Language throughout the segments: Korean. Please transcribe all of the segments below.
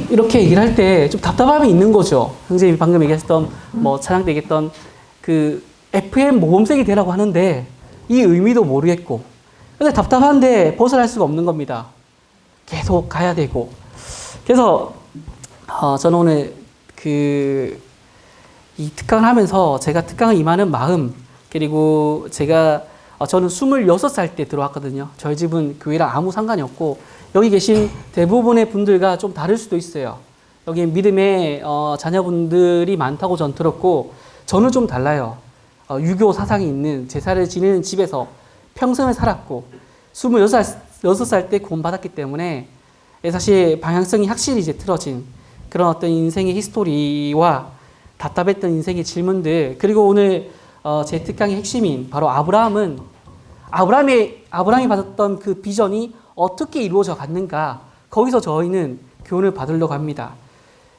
이렇게 얘기를 할 때 좀 답답함이 있는 거죠. 선생님이 방금 얘기했던, 찬양 때 얘기했던 그 FM 모범생이 되라고 하는데 이 의미도 모르겠고. 근데 답답한데 벗어날 수가 없는 겁니다. 계속 가야 되고. 그래서, 저는 오늘 이 특강을 하면서 제가 특강을 임하는 마음, 그리고 저는 26살 때 들어왔거든요. 저희 집은 교회랑 아무 상관이 없고, 여기 계신 대부분의 분들과 좀 다를 수도 있어요. 여기 믿음의 자녀분들이 많다고 전 들었고, 저는 좀 달라요. 유교 사상이 있는 제사를 지내는 집에서 평생을 살았고, 26살 때 구원받았기 때문에 사실 방향성이 확실히 이제 틀어진 그런 어떤 인생의 히스토리와 답답했던 인생의 질문들, 그리고 오늘 제 특강의 핵심인 바로 아브라함이 받았던 그 비전이 어떻게 이루어져 갔는가, 거기서 저희는 교훈을 받으려고 합니다.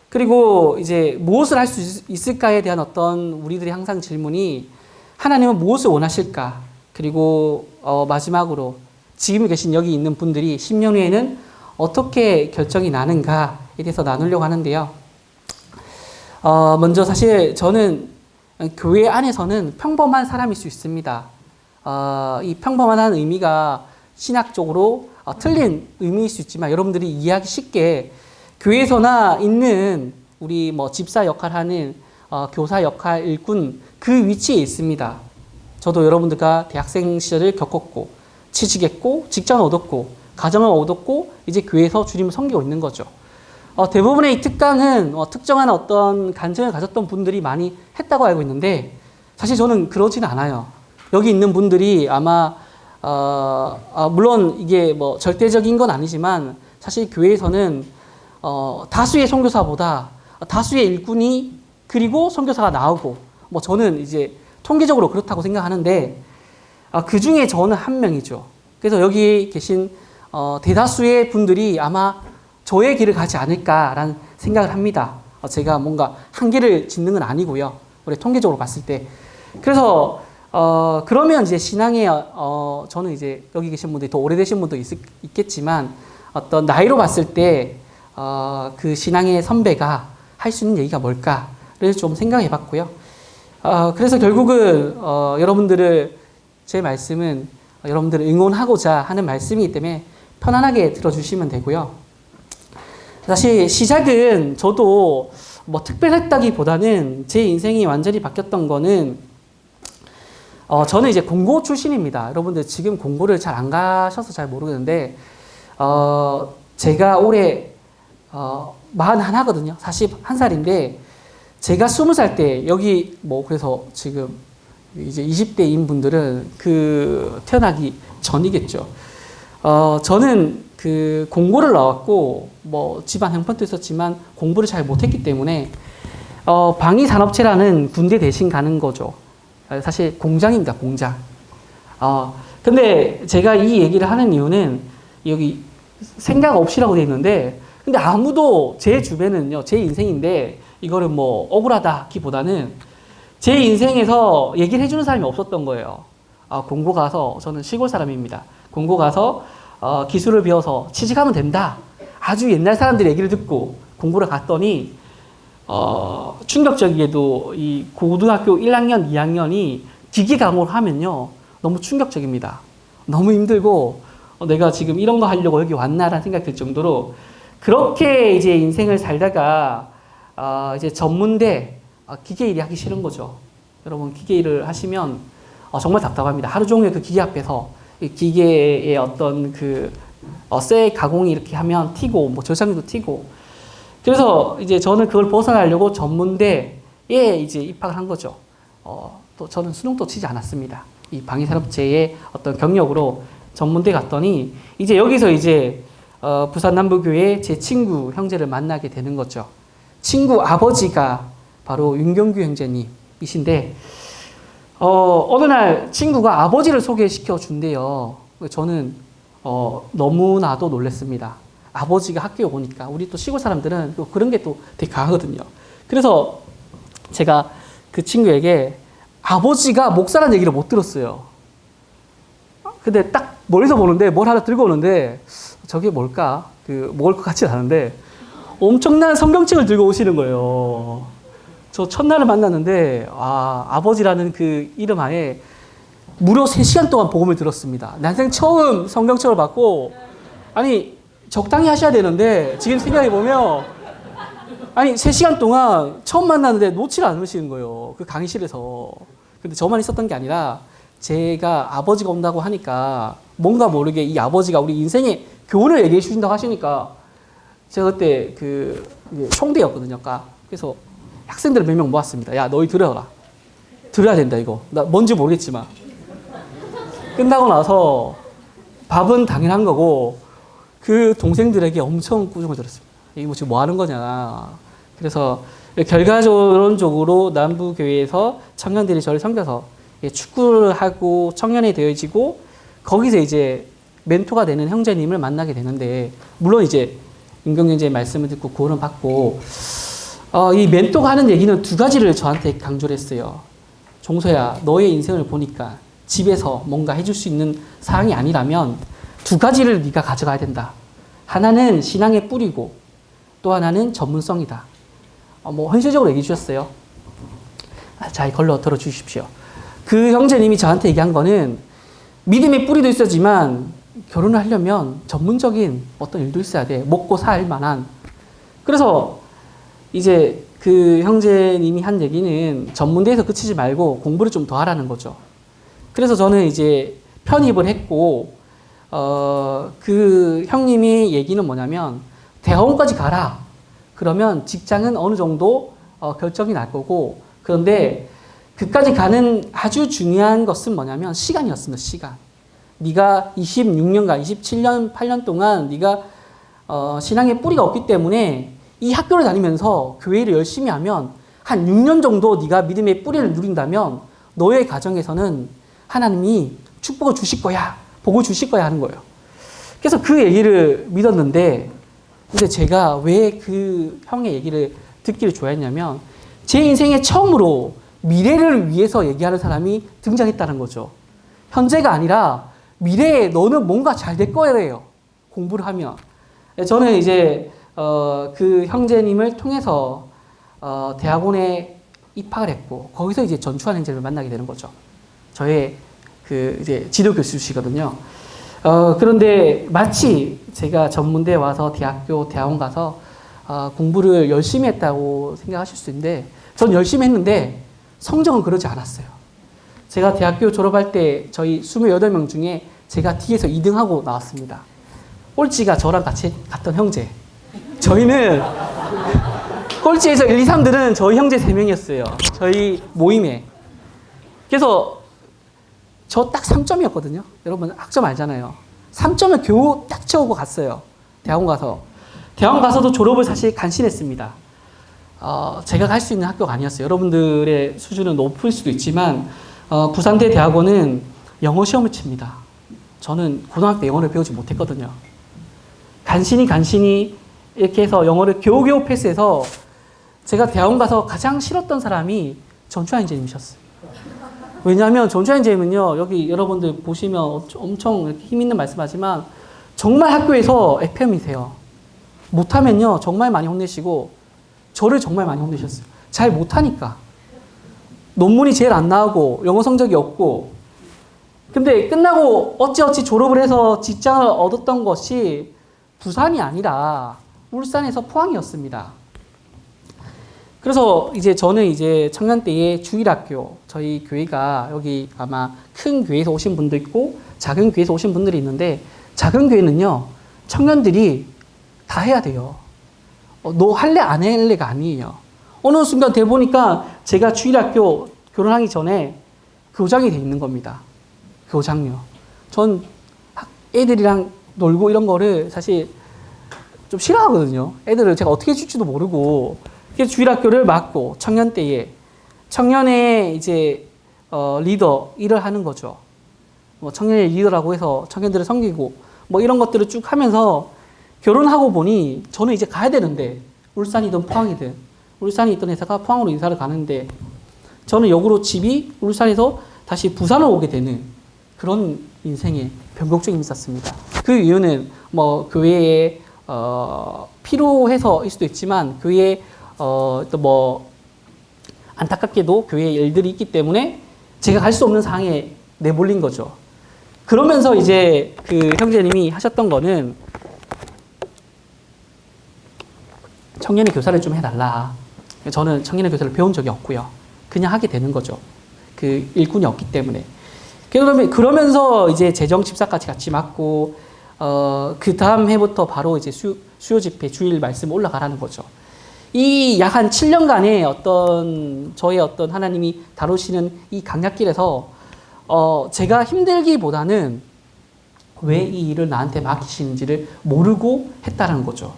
그리고 이제 무엇을 할 수 있을까에 대한 어떤 우리들의 항상 질문이, 하나님은 무엇을 원하실까? 그리고 마지막으로 지금 계신 여기 있는 분들이 10년 후에는 어떻게 결정이 나는가에 대해서 나누려고 하는데요. 먼저 사실 저는 교회 안에서는 평범한 사람일 수 있습니다. 이 평범한 의미가 신학적으로 틀린 의미일 수 있지만, 여러분들이 이해하기 쉽게 교회에서나 있는 우리 집사 역할하는 교사 역할 일꾼, 그 위치에 있습니다. 저도 여러분들과 대학생 시절을 겪었고, 취직했고, 직장을 얻었고, 가정을 얻었고, 이제 교회에서 주님을 섬기고 있는 거죠. 대부분의 이 특강은 특정한 어떤 간증을 가졌던 분들이 많이 했다고 알고 있는데, 사실 저는 그러진 않아요. 여기 있는 분들이 아마 물론 이게 절대적인 건 아니지만, 사실 교회에서는 다수의 선교사보다 다수의 일꾼이, 그리고 선교사가 나오고, 저는 이제 통계적으로 그렇다고 생각하는데, 그 중에 저는 한 명이죠. 그래서 여기 계신 대다수의 분들이 아마 저의 길을 가지 않을까라는 생각을 합니다. 제가 뭔가 한계를 짓는 건 아니고요. 우리 통계적으로 봤을 때. 그래서 그러면 이제 신앙에 저는 이제 여기 계신 분들이 더 오래되신 분도 있겠지만, 어떤 나이로 봤을 때 그 신앙의 선배가 할 수 있는 얘기가 뭘까를 좀 생각해 봤고요. 그래서 결국은 제 말씀은 여러분들을 응원하고자 하는 말씀이기 때문에 편안하게 들어주시면 되고요. 사실 시작은 저도 특별했다기보다는 제 인생이 완전히 바뀌었던 거는, 저는 이제 공고 출신입니다. 여러분들 지금 공고를 잘 안 가셔서 잘 모르겠는데, 제가 올해 41거든요. 41살인데, 제가 20살 때 여기 그래서 지금 이제 20대인 분들은 태어나기 전이겠죠. 저는 공고를 나왔고, 집안 형편도 있었지만 공부를 잘 못했기 때문에 방위산업체라는 군대 대신 가는 거죠. 사실 공장입니다, 공장. 근데 제가 이 얘기를 하는 이유는, 여기 생각 없이라고 되어 있는데, 근데 아무도 제 주변은요, 제 인생인데 이거를 억울하다기보다는 제 인생에서 얘기를 해주는 사람이 없었던 거예요. 공고 가서, 저는 시골 사람입니다. 공고 가서 기술을 배워서 취직하면 된다. 아주 옛날 사람들 얘기를 듣고 공고를 갔더니 충격적이게도 이 고등학교 1학년, 2학년이 기계 과목을 하면요, 너무 충격적입니다. 너무 힘들고 내가 지금 이런 거 하려고 여기 왔나라는 생각이 들 정도로, 그렇게 이제 인생을 살다가 이제 전문대 기계 일이 하기 싫은 거죠. 여러분, 기계 일을 하시면 정말 답답합니다. 하루 종일 그 기계 앞에서 이 기계의 어떤 쇠 가공이 이렇게 하면 튀고, 저장기도 튀고. 그래서 이제 저는 그걸 벗어나려고 전문대에 이제 입학을 한 거죠. 또 저는 수능도 치지 않았습니다. 이 방위산업체의 어떤 경력으로 전문대 갔더니, 이제 여기서 이제 부산 남부교회 제 친구 형제를 만나게 되는 거죠. 친구 아버지가 바로 윤경규 형제님이신데, 어느 날 친구가 아버지를 소개시켜 준대요. 저는 너무나도 놀랐습니다. 아버지가 학교에 오니까. 우리 또 시골 사람들은 또 그런 게 또 되게 강하거든요. 그래서 제가 그 친구에게 아버지가 목사라는 얘기를 못 들었어요. 근데 딱 멀리서 보는데 뭘 하나 들고 오는데, 저게 뭘까? 먹을 것 같진 않은데, 엄청난 성경책을 들고 오시는 거예요. 저 첫날을 만났는데 아버지라는 그 이름 하에 무려 3시간 동안 복음을 들었습니다. 난생 처음 성경책을 받고 아니 적당히 하셔야 되는데 지금 생각해보면 아니 3시간 동안 처음 만났는데 놓지를 않으시는 거예요. 그 강의실에서. 근데 저만 있었던 게 아니라 제가 아버지가 온다고 하니까 뭔가 모르게 이 아버지가 우리 인생의 교훈을 얘기해 주신다고 하시니까 제가 그때 총대였거든요. 그래서 학생들을 몇 명 모았습니다. 야, 너희 들어라. 들어야 된다, 이거. 나 뭔지 모르겠지만. 끝나고 나서 밥은 당연한 거고 그 동생들에게 엄청 꾸중을 들었습니다. 이게 뭐 지금 뭐 하는 거냐. 그래서 결과론적으로 남부교회에서 청년들이 저를 섬겨서 축구를 하고 청년이 되어지고 거기서 이제 멘토가 되는 형제님을 만나게 되는데 물론 이제 임경영제의 말씀을 듣고 구원을 받고 이 멘토가 하는 얘기는 2가지를 저한테 강조를 했어요. 종서야, 너의 인생을 보니까 집에서 뭔가 해줄 수 있는 사항이 아니라면 2가지를 네가 가져가야 된다. 하나는 신앙의 뿌리고 또 하나는 전문성이다. 뭐 현실적으로 얘기해 주셨어요. 잘 걸러 들어 주십시오. 그 형제님이 저한테 얘기한 거는 믿음의 뿌리도 있어야지만 결혼을 하려면 전문적인 어떤 일도 있어야 돼. 먹고 살 만한. 그래서 이제 그 형제님이 한 얘기는 전문대에서 그치지 말고 공부를 좀 더 하라는 거죠. 그래서 저는 이제 편입을 했고, 그 형님이 얘기는 뭐냐면, 대학원까지 가라. 그러면 직장은 어느 정도 결정이 날 거고, 그런데 그까지 가는 아주 중요한 것은 뭐냐면 시간이었습니다. 시간. 네가 26년간, 27년, 8년 동안 네가 신앙의 뿌리가 없기 때문에 이 학교를 다니면서 교회를 열심히 하면 한 6년 정도 네가 믿음의 뿌리를 누린다면 너의 가정에서는 하나님이 축복을 주실 거야. 복을 주실 거야 하는 거예요. 그래서 그 얘기를 믿었는데 근데 제가 왜 그 형의 얘기를 듣기를 좋아했냐면 제 인생에 처음으로 미래를 위해서 얘기하는 사람이 등장했다는 거죠. 현재가 아니라 미래에 너는 뭔가 잘 될 거예요. 공부를 하면. 저는 이제 그 형제님을 통해서 대학원에 입학을 했고 거기서 이제 전추환 형제를 만나게 되는 거죠. 저의 그 이제 지도 교수시거든요. 그런데 마치 제가 전문대에 와서 대학원 가서 공부를 열심히 했다고 생각하실 수 있는데 전 열심히 했는데 성적은 그러지 않았어요. 제가 대학교 졸업할 때 저희 28명 중에 제가 뒤에서 2등하고 나왔습니다. 꼴찌가 저랑 같이 갔던 형제. 저희는 꼴찌에서 1, 2, 3들은 저희 형제 3명이었어요. 저희 모임에. 그래서 저 딱 3점이었거든요. 여러분 학점 알잖아요. 3점을 겨우 딱 채우고 갔어요. 대학원 가서. 대학원 가서도 졸업을 사실 간신했습니다. 제가 갈 수 있는 학교가 아니었어요. 여러분들의 수준은 높을 수도 있지만 부산대 대학원은 영어 시험을 칩니다. 저는 고등학교 때 영어를 배우지 못했거든요. 간신히 이렇게 해서 영어를 겨우겨우 패스해서 제가 대학원 가서 가장 싫었던 사람이 전추환 선생님이셨어요. 왜냐하면 전추환 선생님은요, 여기 여러분들 보시면 엄청 힘 있는 말씀하지만 정말 학교에서 FM이세요. 못하면요, 정말 많이 혼내시고 저를 정말 많이 혼내셨어요. 잘 못하니까. 논문이 제일 안 나오고 영어 성적이 없고 근데 끝나고 어찌어찌 졸업을 해서 직장을 얻었던 것이 부산이 아니라 울산에서 포항이었습니다. 그래서 이제 저는 이제 청년 때에 주일학교, 저희 교회가 여기 아마 큰 교회에서 오신 분도 있고 작은 교회에서 오신 분들이 있는데 작은 교회는요, 청년들이 다 해야 돼요. 너 할래 안 할래가 아니에요. 어느 순간 돼 보니까 제가 주일학교 결혼하기 전에 교장이 돼 있는 겁니다. 교장요. 전 애들이랑 놀고 이런 거를 사실 좀 싫어하거든요. 애들을 제가 어떻게 해줄지도 모르고. 그래서 주일학교를 맡고 청년 때에 청년의 이제 리더 일을 하는 거죠. 뭐 청년의 리더라고 해서 청년들을 섬기고 뭐 이런 것들을 쭉 하면서 결혼하고 보니 저는 이제 가야 되는데 울산이든 포항이든 울산에 있던 회사가 포항으로 이사를 가는데 저는 역으로 집이 울산에서 다시 부산으로 오게 되는 그런 인생의 변곡점이 있었습니다. 그 이유는 뭐 교회에 필요해서일 수도 있지만 교회에 또 뭐 안타깝게도 교회에 일들이 있기 때문에 제가 갈 수 없는 상황에 내몰린 거죠. 그러면서 이제 그 형제님이 하셨던 거는 청년의 교사를 좀 해달라. 저는 청년의 교사를 배운 적이 없고요. 그냥 하게 되는 거죠. 그 일꾼이 없기 때문에. 그러면서 이제 재정 집사까지 같이 맡고, 그 다음 해부터 바로 이제 수요 집회 주일 말씀 올라가라는 거죠. 이 약 한 7년간의 저의 하나님이 다루시는 이 강약길에서, 제가 힘들기보다는 왜 이 일을 나한테 맡기시는지를 모르고 했다는 거죠.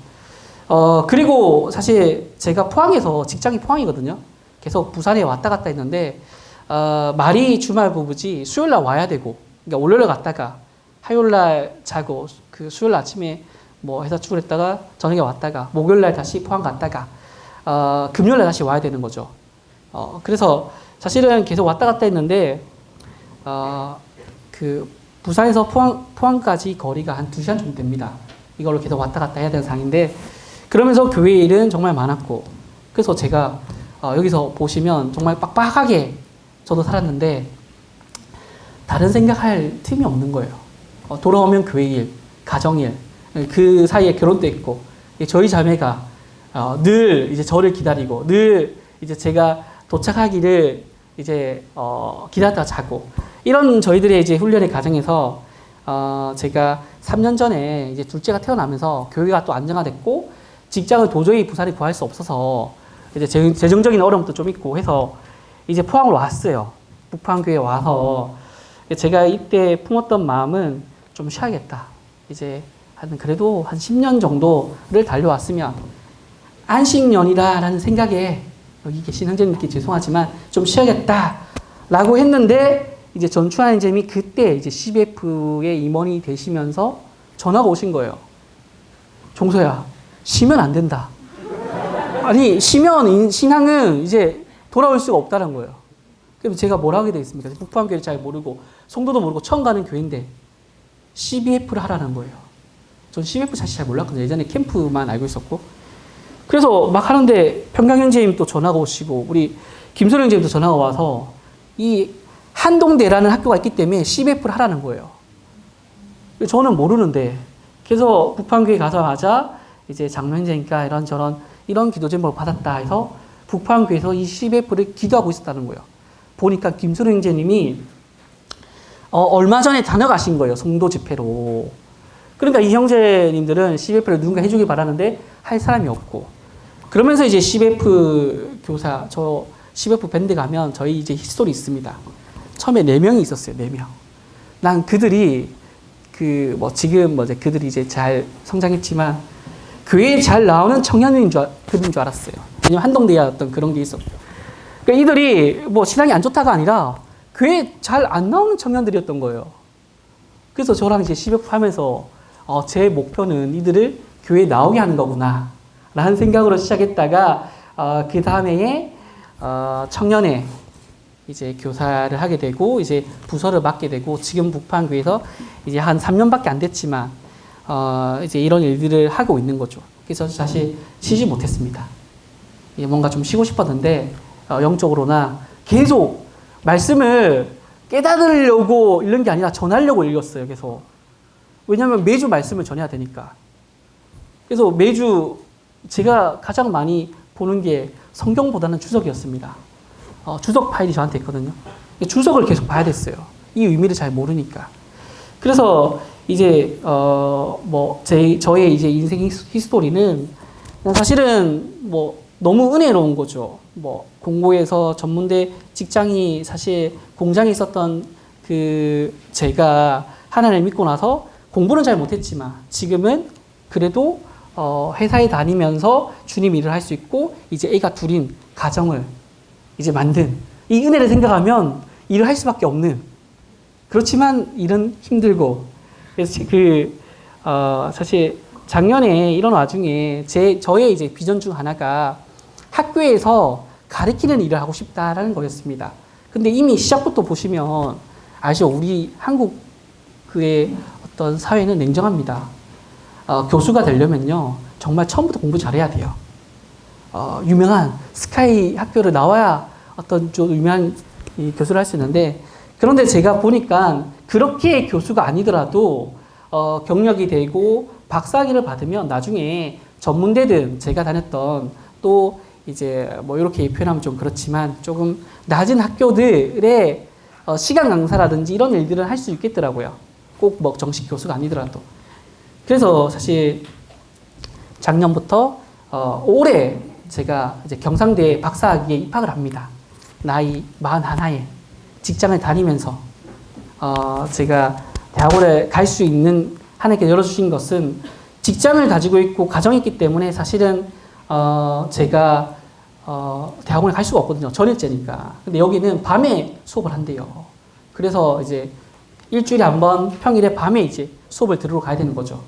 그리고 사실 제가 포항에서, 직장이 포항이거든요. 계속 부산에 왔다 갔다 했는데, 말이 주말 부부지 수요일날 와야 되고, 그러니까 월요일 갔다가 화요일날 자고, 그 수요일 아침에 뭐 회사 출근했다가 저녁에 왔다가, 목요일날 다시 포항 갔다가, 금요일날 다시 와야 되는 거죠. 그래서 사실은 계속 왔다 갔다 했는데, 그 부산에서 포항까지 거리가 한 2시간 정도 됩니다. 이걸로 계속 왔다 갔다 해야 되는 상황인데, 그러면서 교회 일은 정말 많았고, 그래서 제가 여기서 보시면 정말 빡빡하게 저도 살았는데 다른 생각할 틈이 없는 거예요. 돌아오면 교회 일, 가정 일, 그 사이에 결혼도 있고, 저희 자매가 늘 이제 저를 기다리고, 늘 이제 제가 도착하기를 이제 기다렸다가 자고, 이런 저희들의 이제 훈련의 과정에서 제가 3년 전에 이제 둘째가 태어나면서 교회가 또 안정화됐고, 직장을 도저히 부산에 구할 수 없어서 이제 재정적인 어려움도 좀 있고 해서 이제 포항으로 왔어요. 북포항교회에 와서 제가 이때 품었던 마음은 좀 쉬어야겠다. 이제 그래도 한 10년 정도를 달려왔으면 안식년이다라는 생각에, 여기 계신 형제님께 죄송하지만 좀 쉬어야겠다라고 했는데, 이제 전추하는 잼이 그때 이제 CBF의 임원이 되시면서 전화가 오신 거예요. 종서야, 쉬면 안 된다. 아니, 쉬면 신앙은 이제 돌아올 수가 없다는 거예요. 그럼 제가 뭘 하게 되겠습니까? 북포항교회를 잘 모르고, 송도도 모르고 처음 가는 교회인데 CBF를 하라는 거예요. 전 CBF 사실 잘 몰랐거든요. 예전에 캠프만 알고 있었고. 그래서 막 하는데 평강 형제님 또 전화가 오시고, 우리 김소령 형제님도 전화가 와서 이 한동대라는 학교가 있기 때문에 CBF를 하라는 거예요. 저는 모르는데, 그래서 북포항교회 가자마자 이제 장로 형제니까 이런 기도 제목을 받았다 해서 북포항교회에서 이 CBF를 기도하고 있었다는 거예요. 보니까 김소령 형제님이 얼마 전에 다녀가신 거예요. 송도 집회로. 그러니까 이 형제님들은 CBF를 누군가 해주길 바라는데 할 사람이 없고, 그러면서 이제 CBF 교사, 저 CBF 밴드 가면 저희 이제 히스토리 있습니다. 처음에 4명이 있었어요. 4명. 난 그들이 지금 그들이 이제 잘 성장했지만 교회에 잘 나오는 청년인 줄 알았어요. 왜냐면 한동대에 어떤 그런 게 있었고. 그러니까 이들이 신앙이 안 좋다가 아니라 교회에 잘 안 나오는 청년들이었던 거예요. 그래서 저랑 이제 CBF 하면서 제 목표는 이들을 교회에 나오게 하는 거구나 라는 생각으로 시작했다가, 그 다음에 청년회 이제 교사를 하게 되고, 이제 부서를 맡게 되고, 지금 북포항교회에서 이제 한 3년밖에 안 됐지만 이제 이런 일들을 하고 있는 거죠. 그래서 사실 쉬지 못했습니다. 뭔가 좀 쉬고 싶었는데, 영적으로나 계속 말씀을 깨달으려고 읽는 게 아니라 전하려고 읽었어요. 계속. 왜냐하면 매주 말씀을 전해야 되니까. 그래서 매주 제가 가장 많이 보는 게 성경보다는 주석이었습니다. 주석 파일이 저한테 있거든요. 주석을 계속 봐야 됐어요. 이 의미를 잘 모르니까. 그래서 이제 저의 이제 인생 히스토리는 사실은 너무 은혜로운 거죠. 공고에서 전문대 직장이 사실 공장에 있었던 제가 하나님을 믿고 나서 공부는 잘 못했지만 지금은 그래도 회사에 다니면서 주님 일을 할 수 있고, 이제 애가 둘인 가정을 이제 만든 이 은혜를 생각하면 일을 할 수밖에 없는, 그렇지만 일은 힘들고. 그래서 사실 작년에 이런 와중에 저의 이제 비전 중 하나가 학교에서 가르치는 일을 하고 싶다라는 거였습니다. 근데 이미 시작부터 보시면 아시죠? 우리 한국 어떤 사회는 냉정합니다. 교수가 되려면요, 정말 처음부터 공부 잘해야 돼요. 유명한 스카이 학교를 나와야 어떤 좀 유명한 이 교수를 할 수 있는데, 그런데 제가 보니까 그렇게 교수가 아니더라도 경력이 되고 박사학위를 받으면 나중에 전문대든 제가 다녔던 또 이제 뭐 이렇게 표현하면 좀 그렇지만 조금 낮은 학교들의 시간 강사라든지 이런 일들을 할 수 있겠더라고요. 꼭 뭐 정식 교수가 아니더라도. 그래서 사실 작년부터 올해 제가 이제 경상대에 박사학위에 입학을 합니다. 나이 41에 직장을 다니면서 제가 대학원에 갈 수 있는 하나님께 열어주신 것은 직장을 가지고 있고 가정이 있기 때문에 사실은 제가 대학원에 갈 수가 없거든요. 전일제니까. 근데 여기는 밤에 수업을 한대요. 그래서 이제 일주일에 한 번 평일에 밤에 이제 수업을 들으러 가야 되는 거죠.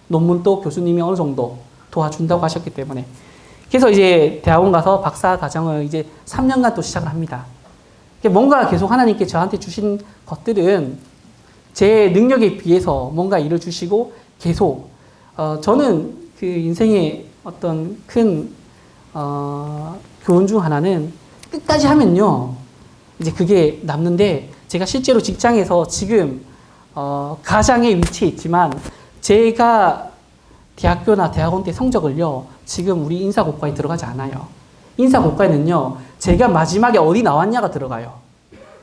논문도 교수님이 어느 정도 도와준다고 하셨기 때문에. 그래서 이제 대학원 가서 박사 과정을 이제 3년간 또 시작을 합니다. 뭔가 계속 하나님께 저한테 주신 것들은 제 능력에 비해서 뭔가 일을 주시고 계속 저는 그 인생의 어떤 큰 교훈 중 하나는 끝까지 하면요 이제 그게 남는데, 제가 실제로 직장에서 지금 가장의 위치에 있지만 제가 대학교나 대학원 때 성적을요 지금 우리 인사고과에 들어가지 않아요. 인사고과에는요 제가 마지막에 어디 나왔냐가 들어가요.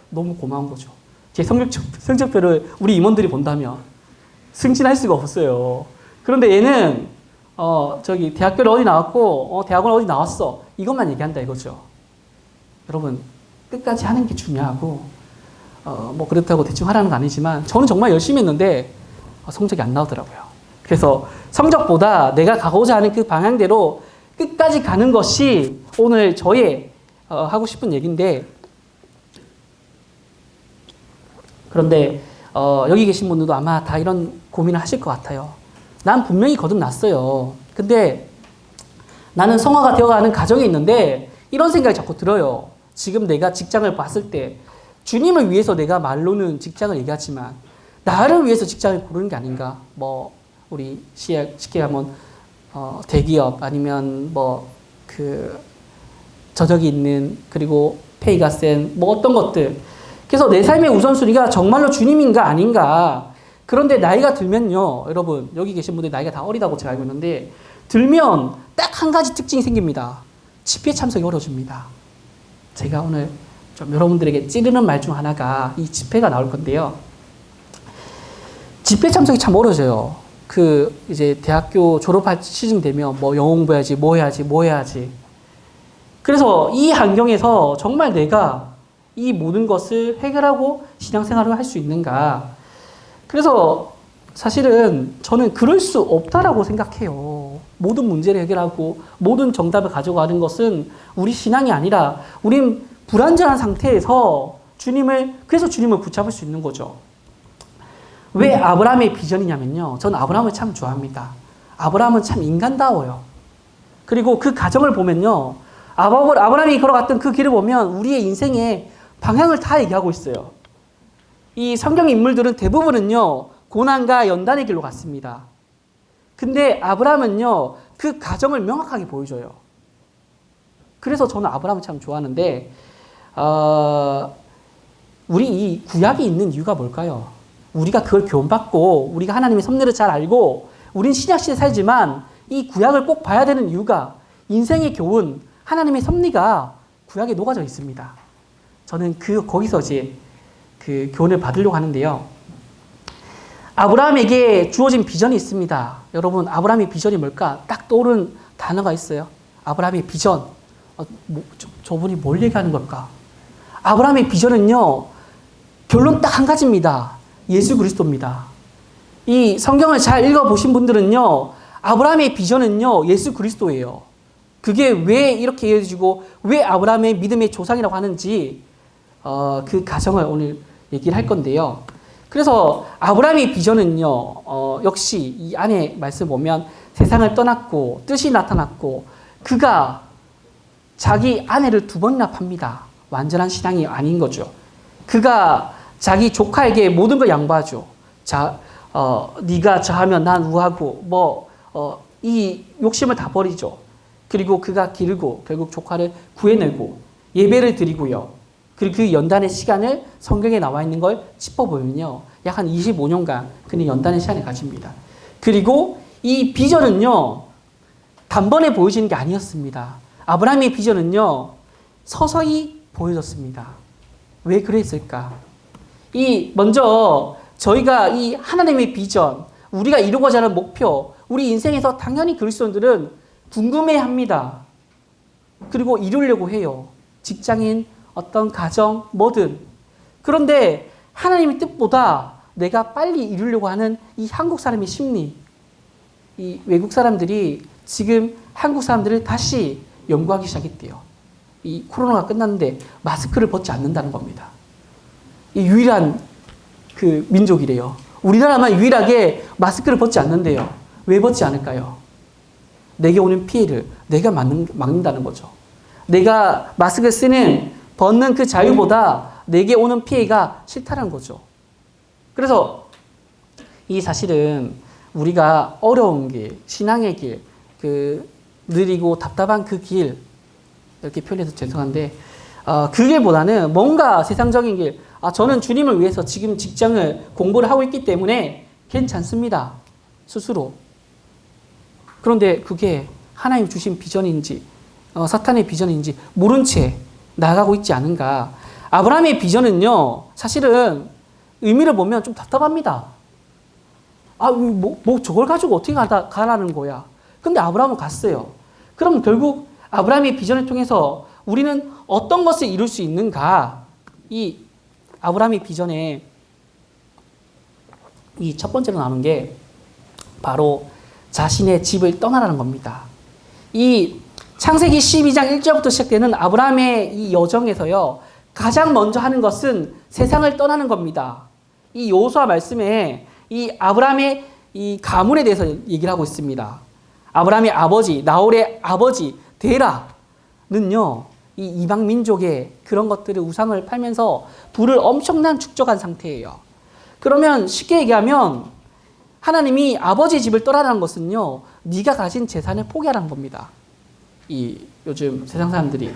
너무 고마운 거죠. 제 성적표를 우리 임원들이 본다면 승진할 수가 없어요. 그런데 얘는 저기 대학교를 어디 나왔고 대학원 어디 나왔어 이것만 얘기한다 이거죠. 여러분 끝까지 하는 게 중요하고 뭐 그렇다고 대충 하라는 건 아니지만 저는 정말 열심히 했는데 성적이 안 나오더라고요. 그래서 성적보다 내가 가고자 하는 그 방향대로 끝까지 가는 것이 오늘 저의 하고 싶은 얘기인데, 그런데 여기 계신 분들도 아마 다 이런 고민을 하실 것 같아요. 난 분명히 거듭났어요. 근데 나는 성화가 되어가는 가정에 있는데 이런 생각이 자꾸 들어요. 지금 내가 직장을 봤을 때 주님을 위해서 내가 말로는 직장을 얘기하지만 나를 위해서 직장을 고르는 게 아닌가. 뭐 우리 쉽게 하면 대기업 아니면 뭐 그 저적이 있는 그리고 페이가 센 뭐 어떤 것들. 그래서 내 삶의 우선순위가 정말로 주님인가 아닌가. 그런데 나이가 들면요, 여러분 여기 계신 분들 나이가 다 어리다고 제가 알고 있는데 들면 딱 한 가지 특징이 생깁니다. 집회 참석이 어려워집니다. 제가 오늘 좀 여러분들에게 찌르는 말 중 하나가 이 집회가 나올 건데요. 집회 참석이 참 어려워져요. 그 이제 대학교 졸업할 시즌 되면 뭐 영어 공부해야지, 뭐 해야지. 그래서 이 환경에서 정말 내가 이 모든 것을 해결하고 신앙생활을 할 수 있는가. 그래서 사실은 저는 그럴 수 없다라고 생각해요. 모든 문제를 해결하고 모든 정답을 가져가는 것은 우리 신앙이 아니라 우린 불완전한 상태에서 그래서 주님을 붙잡을 수 있는 거죠. 왜 아브라함의 비전이냐면요. 저는 아브라함을 참 좋아합니다. 아브라함은 참 인간다워요. 그리고 그 가정을 보면요. 아브라함이 걸어갔던 그 길을 보면 우리의 인생의 방향을 다 얘기하고 있어요. 이 성경 인물들은 대부분은요. 고난과 연단의 길로 갔습니다. 근데 아브라함은요. 그 가정을 명확하게 보여줘요. 그래서 저는 아브라함을 참 좋아하는데 우리 이 구약이 있는 이유가 뭘까요? 우리가 그걸 교훈받고 우리가 하나님의 섭리를 잘 알고 우린 신약시대에 살지만 이 구약을 꼭 봐야 되는 이유가 인생의 교훈, 하나님의 섭리가 구약에 녹아져 있습니다. 저는 거기서 이제 그 교훈을 받으려고 하는데요. 아브라함에게 주어진 비전이 있습니다. 여러분, 아브라함의 비전이 뭘까? 딱 떠오른 단어가 있어요. 아브라함의 비전. 저분이 뭘 얘기하는 걸까? 아브라함의 비전은요, 결론 딱 한 가지입니다. 예수 그리스도입니다. 이 성경을 잘 읽어보신 분들은요, 아브라함의 비전은요, 예수 그리스도예요. 그게 왜 이렇게 이어지고, 왜 아브라함의 믿음의 조상이라고 하는지, 그 가정을 오늘 얘기를 할 건데요. 그래서 아브라함의 비전은요, 역시 이 안에 말씀 보면 세상을 떠났고, 뜻이 나타났고, 그가 자기 아내를 2번이나 팝니다. 완전한 신앙이 아닌 거죠. 그가 자기 조카에게 모든 걸 양보하죠. 네가 저하면 난 우하고, 이 욕심을 다 버리죠. 그리고 그가 기르고 결국 조카를 구해내고 예배를 드리고요. 그리고 그 연단의 시간을 성경에 나와 있는 걸 짚어보면요. 약 한 25년간 그는 연단의 시간을 가집니다. 그리고 이 비전은요. 단번에 보여지는 게 아니었습니다. 아브라함의 비전은요. 서서히 보여졌습니다. 왜 그랬을까? 먼저 저희가 이 하나님의 비전, 우리가 이루고자 하는 목표, 우리 인생에서 당연히 그리스도인들은 궁금해합니다. 그리고 이루려고 해요. 직장인, 어떤 가정, 뭐든. 그런데 하나님의 뜻보다 내가 빨리 이루려고 하는 이 한국 사람의 심리, 이 외국 사람들이 지금 한국 사람들을 다시 연구하기 시작했대요. 이 코로나가 끝났는데 마스크를 벗지 않는다는 겁니다. 이 유일한 그 민족이래요. 우리나라만 유일하게 마스크를 벗지 않는데요. 왜 벗지 않을까요? 내게 오는 피해를 내가 막는다는 거죠. 내가 마스크 벗는 그 자유보다 내게 오는 피해가 싫다는 거죠. 그래서 이 사실은 우리가 어려운 길, 신앙의 길, 그 느리고 답답한 그 길, 이렇게 표현해서 죄송한데, 그 길보다는 뭔가 세상적인 길, 저는 주님을 위해서 지금 직장을 공부를 하고 있기 때문에 괜찮습니다. 스스로. 그런데 그게 하나님 주신 비전인지, 사탄의 비전인지 모른 채 나아가고 있지 않은가. 아브라함의 비전은요, 사실은 의미를 보면 좀 답답합니다. 저걸 가지고 어떻게 가라는 거야. 근데 아브라함은 갔어요. 그럼 결국 아브라함의 비전을 통해서 우리는 어떤 것을 이룰 수 있는가? 이 아브라함의 비전에 이 첫 번째로 나오는 게 바로 자신의 집을 떠나라는 겁니다. 이 창세기 12장 1절부터 시작되는 아브라함의 이 여정에서요, 가장 먼저 하는 것은 세상을 떠나는 겁니다. 이 여호수아 말씀에 이 아브라함의 이 가문에 대해서 얘기를 하고 있습니다. 아브라함의 아버지, 나홀의 아버지 데라는요, 이 이방 민족의 그런 것들을 우상을 팔면서 부를 엄청난 축적한 상태예요. 그러면 쉽게 얘기하면 하나님이 아버지 집을 떠나라는 것은요, 네가 가진 재산을 포기하라는 겁니다. 이 요즘 세상 사람들이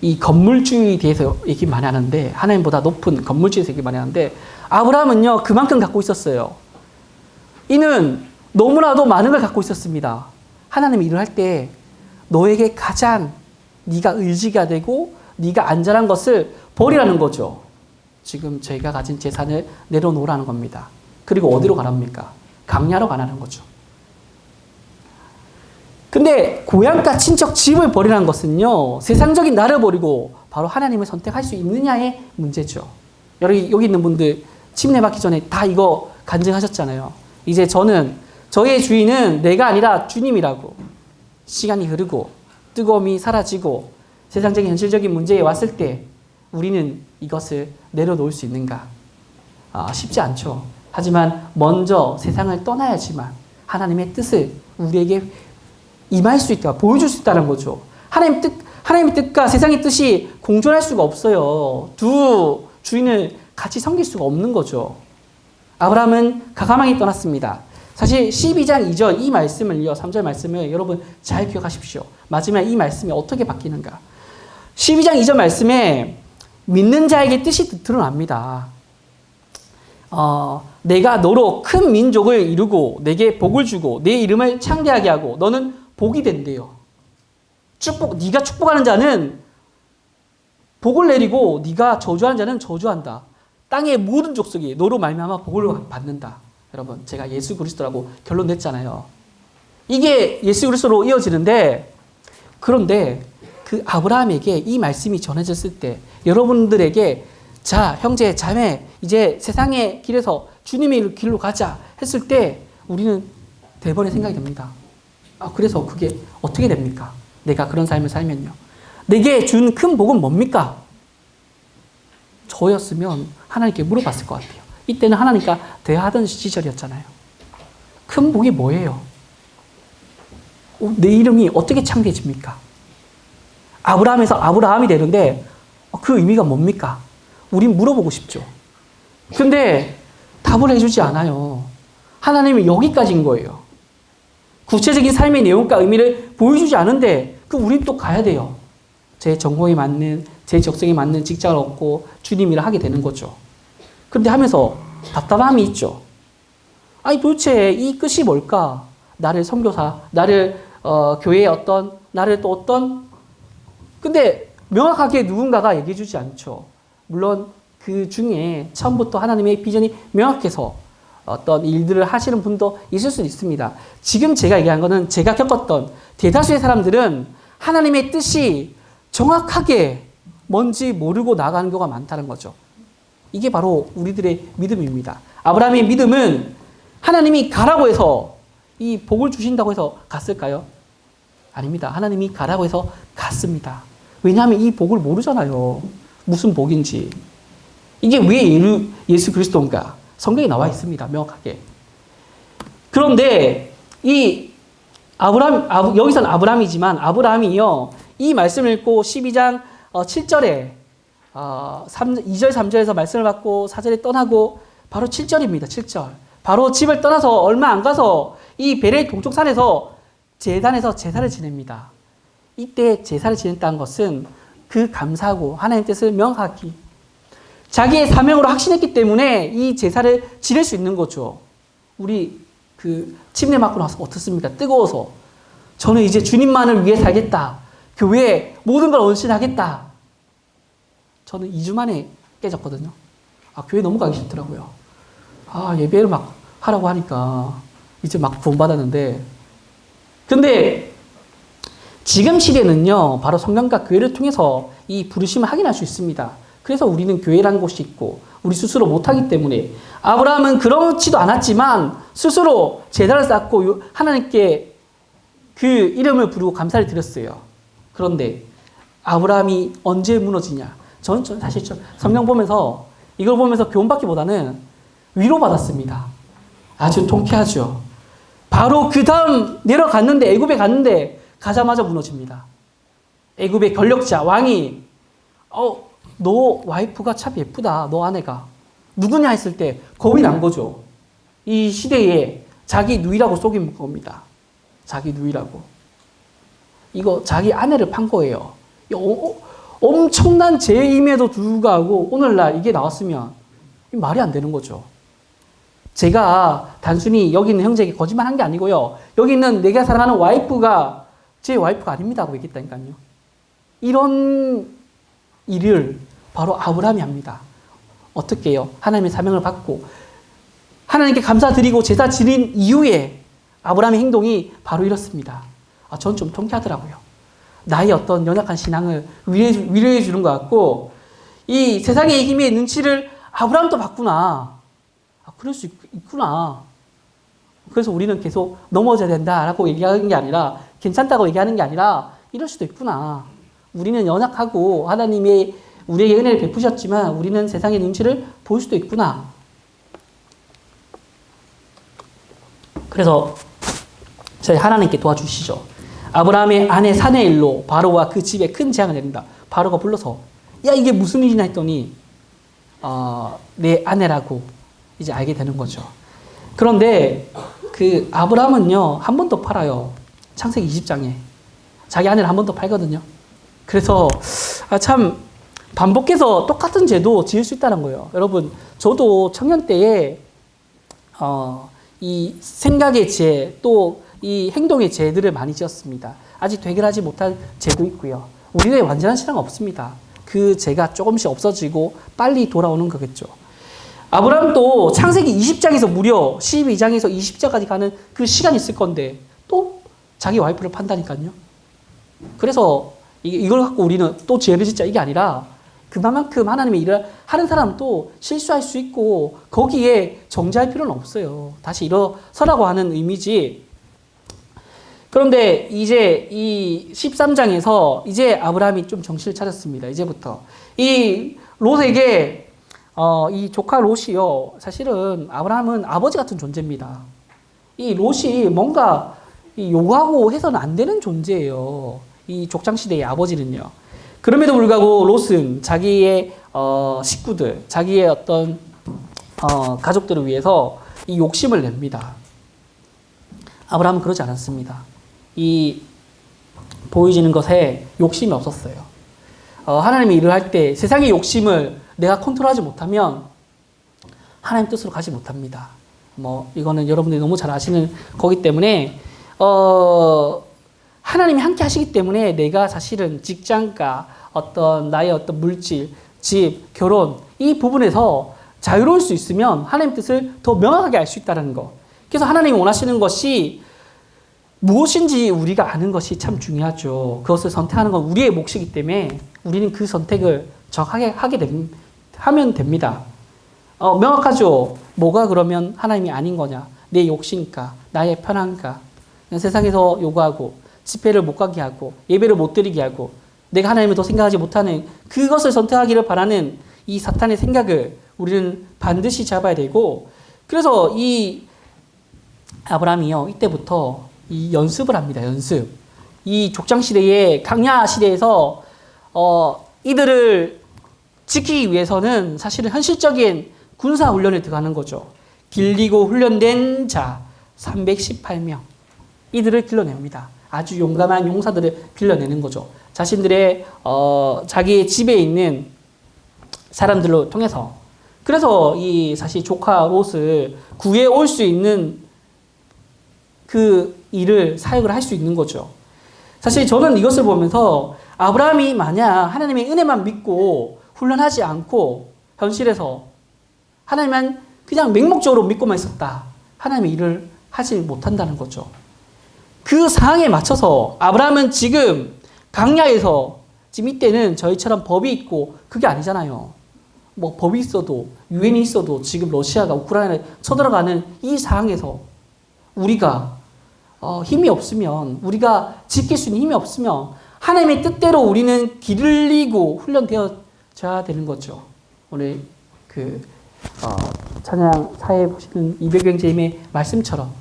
이 건물주의에 대해서 얘기 많이 하는데, 하나님보다 높은 건물주의에 대해서 얘기 많이 하는데, 아브라함은요 그만큼 갖고 있었어요. 이는 너무나도 많은 걸 갖고 있었습니다. 하나님이 일을 할 때 너에게 가장 네가 의지가 되고 네가 안전한 것을 버리라는 거죠. 지금 저희가 가진 재산을 내려놓으라는 겁니다. 그리고 어디로 가랍니까? 강야로 가라는 거죠. 근데 고향과 친척 집을 버리라는 것은요, 세상적인 나를 버리고 바로 하나님을 선택할 수 있느냐의 문제죠. 여기 있는 분들 침례 받기 전에 다 이거 간증하셨잖아요. 이제 저의 주인은 내가 아니라 주님이라고. 시간이 흐르고 뜨거움이 사라지고 세상적인 현실적인 문제에 왔을 때 우리는 이것을 내려놓을 수 있는가? 쉽지 않죠. 하지만 먼저 세상을 떠나야지만 하나님의 뜻을 우리에게 임할 수 있다, 보여줄 수 있다는 거죠. 하나님의 뜻과 세상의 뜻이 공존할 수가 없어요. 두 주인을 같이 섬길 수가 없는 거죠. 아브라함은 가감하게 떠났습니다. 사실 12장 2절 이 말씀을요, 3절 말씀을 여러분 잘 기억하십시오. 마지막에 이 말씀이 어떻게 바뀌는가. 12장 2절 말씀에 믿는 자에게 뜻이 드러납니다. 내가 너로 큰 민족을 이루고 내게 복을 주고 내 이름을 창대하게 하고 너는 복이 된대요. 네가 축복하는 자는 복을 내리고 네가 저주하는 자는 저주한다. 땅의 모든 족속이 너로 말미암아 복을 받는다. 여러분, 제가 예수 그리스도라고 결론 냈잖아요. 이게 예수 그리스도로 이어지는데, 그런데 그 아브라함에게 이 말씀이 전해졌을 때 여러분들에게 자, 형제, 자매, 이제 세상의 길에서 주님의 길로 가자 했을 때 우리는 대번에 생각이 듭니다. 그래서 그게 어떻게 됩니까? 내가 그런 삶을 살면요. 내게 준 큰 복은 뭡니까? 저였으면 하나님께 물어봤을 것 같아요. 이때는 하나님과 대화하던 시절이었잖아요. 큰 복이 뭐예요? 내 이름이 어떻게 창대해집니까? 아브라함에서 아브라함이 되는데 그 의미가 뭡니까? 우린 물어보고 싶죠. 근데 답을 해주지 않아요. 하나님이 여기까지인 거예요. 구체적인 삶의 내용과 의미를 보여주지 않은데 우린 또 가야 돼요. 제 전공에 맞는, 제 적성에 맞는 직장을 얻고 주님 일을 하게 되는 거죠. 그런데 하면서 답답함이 있죠. 아니 도대체 이 끝이 뭘까? 나를 선교사, 나를 교회의 나를 또 어떤, 근데 명확하게 누군가가 얘기해 주지 않죠. 물론 그 중에 처음부터 하나님의 비전이 명확해서 어떤 일들을 하시는 분도 있을 수 있습니다. 지금 제가 얘기한 거는 제가 겪었던 대다수의 사람들은 하나님의 뜻이 정확하게 뭔지 모르고 나가는 경우가 많다는 거죠. 이게 바로 우리들의 믿음입니다. 아브라함의 믿음은 하나님이 가라고 해서 이 복을 주신다고 해서 갔을까요? 아닙니다. 하나님이 가라고 해서 갔습니다. 왜냐하면 이 복을 모르잖아요. 무슨 복인지. 이게 왜 예수 그리스도인가? 성경에 나와 있습니다. 명확하게. 그런데 이 여기서는 아브라함이지만 아브라함이요. 이 말씀을 읽고 12장 7절에 2절 3절에서 말씀을 받고 4절에 떠나고 바로 7절입니다. 7절. 바로 집을 떠나서 얼마 안 가서 이 베레 동쪽산에서 제단에서 제사를 지냅니다. 이때 제사를 지냈다는 것은 그 감사하고 하나님의 뜻을 명확히 자기의 사명으로 확신했기 때문에 이 제사를 지낼 수 있는 거죠. 우리 침례 맞고 나서 어떻습니까? 뜨거워서 저는 이제 주님만을 위해 살겠다. 교회에 모든 걸 헌신하겠다. 저는 2주 만에 깨졌거든요. 교회 너무 가기 싫더라고요. 예배를 막 하라고 하니까 이제 막 구원받았는데, 근데 지금 시대는요, 바로 성령과 교회를 통해서 이 부르심을 확인할 수 있습니다. 그래서 우리는 교회라는 곳이 있고, 우리 스스로 못하기 때문에, 아브라함은 그렇지도 않았지만, 스스로 제단을 쌓고 하나님께 그 이름을 부르고 감사를 드렸어요. 그런데, 아브라함이 언제 무너지냐? 저는 사실 성경 보면서, 이걸 보면서 교훈받기보다는 위로받았습니다. 아주 통쾌하죠. 바로 그 다음 내려갔는데, 애굽에 갔는데, 가자마자 무너집니다. 애굽의 권력자, 왕이, 너 와이프가 참 예쁘다. 너 아내가. 누구냐 했을 때 겁이 난 거죠. 이 시대에 자기 누이라고 속인 겁니다. 자기 누이라고. 이거 자기 아내를 판 거예요. 엄청난 죄임에도 불구하고 오늘날 이게 나왔으면 말이 안 되는 거죠. 제가 단순히 여기 있는 형제에게 거짓말한 게 아니고요. 여기 있는 내가 사랑하는 와이프가 제 와이프가 아닙니다 하고 얘기했다니까요. 이런 일을 바로 아브라함이 합니다. 어떻게 해요? 하나님의 사명을 받고 하나님께 감사드리고 제사 지낸 이후에 아브라함의 행동이 바로 이렇습니다. 전 좀 통쾌하더라고요. 나의 어떤 연약한 신앙을 위로해 주는 것 같고, 이 세상의 힘의 눈치를 아브라함도 봤구나. 그럴 수 있구나. 그래서 우리는 계속 넘어져야 된다라고 얘기하는 게 아니라, 괜찮다고 얘기하는 게 아니라 이럴 수도 있구나. 우리는 연약하고 하나님의 우리에게 은혜를 베푸셨지만 우리는 세상의 눈치를 볼 수도 있구나. 그래서 저희 하나님께 도와주시죠. 아브라함의 아내 사내 일로 바로와 그 집에 큰 재앙을 내린다. 바로가 불러서 이게 무슨 일이냐 했더니 내 아내라고 이제 알게 되는 거죠. 그런데 그 아브라함은요, 한 번 더 팔아요. 창세기 20장에 자기 아내를 한 번 더 팔거든요. 그래서 참 반복해서 똑같은 죄도 지을 수 있다는 거예요. 여러분, 저도 청년 때에 이 생각의 죄, 또 이 행동의 죄들을 많이 지었습니다. 아직 해결하지 못한 죄도 있고요. 우리의 완전한 신앙은 없습니다. 그 죄가 조금씩 없어지고 빨리 돌아오는 거겠죠. 아브라함도 창세기 20장에서 무려 12장에서 20장까지 가는 그 시간이 있을 건데 또 자기 와이프를 판다니까요. 그래서 이걸 갖고 우리는 또 죄를 짓자 이게 아니라 그만큼 하나님의 일을 하는 사람도 실수할 수 있고 거기에 정죄할 필요는 없어요. 다시 일어서라고 하는 의미지. 그런데 이제 이 13장에서 이제 아브라함이 좀 정신을 차렸습니다. 이제부터. 이 롯에게 이 조카 롯이요. 사실은 아브라함은 아버지 같은 존재입니다. 이 롯이 뭔가 요구하고 해서는 안 되는 존재예요. 이 족장시대의 아버지는요. 그럼에도 불구하고 롯은 자기의 식구들, 자기의 어떤 가족들을 위해서 이 욕심을 냅니다. 아브라함은 그러지 않았습니다. 이 보여지는 것에 욕심이 없었어요. 하나님이 일을 할 때 세상의 욕심을 내가 컨트롤하지 못하면 하나님 뜻으로 가지 못합니다. 이거는 여러분들이 너무 잘 아시는 거기 때문에, 하나님이 함께 하시기 때문에 내가 사실은 직장과 나의 어떤 물질, 집, 결혼, 이 부분에서 자유로울 수 있으면 하나님 뜻을 더 명확하게 알 수 있다는 거. 그래서 하나님이 원하시는 것이 무엇인지 우리가 아는 것이 참 중요하죠. 그것을 선택하는 건 우리의 몫이기 때문에 우리는 그 선택을 정확하게 하면 됩니다. 명확하죠. 뭐가 그러면 하나님이 아닌 거냐. 내 욕심과 나의 편안과 세상에서 요구하고 집회를 못 가게 하고 예배를 못 드리게 하고 내가 하나님을 더 생각하지 못하는 그것을 선택하기를 바라는 이 사탄의 생각을 우리는 반드시 잡아야 되고, 그래서 이 아브라함이요, 이때부터 이 연습을 합니다. 연습. 이 족장 시대에, 강야 시대에서 이들을 지키기 위해서는 사실은 현실적인 군사 훈련을 들어가는 거죠. 길리고 훈련된 자 318명. 이들을 길러냅니다. 아주 용감한 용사들을 길러내는 거죠. 자신들의 자기의 집에 있는 사람들로 통해서. 그래서 이 사실 조카 롯을 구해 올 수 있는 그 일을 사역을 할 수 있는 거죠. 사실 저는 이것을 보면서 아브라함이 만약 하나님의 은혜만 믿고 훈련하지 않고 현실에서 하나님만 그냥 맹목적으로 믿고만 있었다. 하나님의 일을 하지 못한다는 거죠. 그 상황에 맞춰서 아브라함은 지금 강야에서 지금 이때는 저희처럼 법이 있고 그게 아니잖아요. 법이 있어도 유엔이 있어도 지금 러시아가 우크라이나에 쳐들어가는 이 상황에서 우리가 힘이 없으면, 우리가 지킬 수 있는 힘이 없으면 하나님의 뜻대로 우리는 기르고 훈련되어져야 되는 거죠. 오늘 찬양 사회에 보시는 이백영 제임의 말씀처럼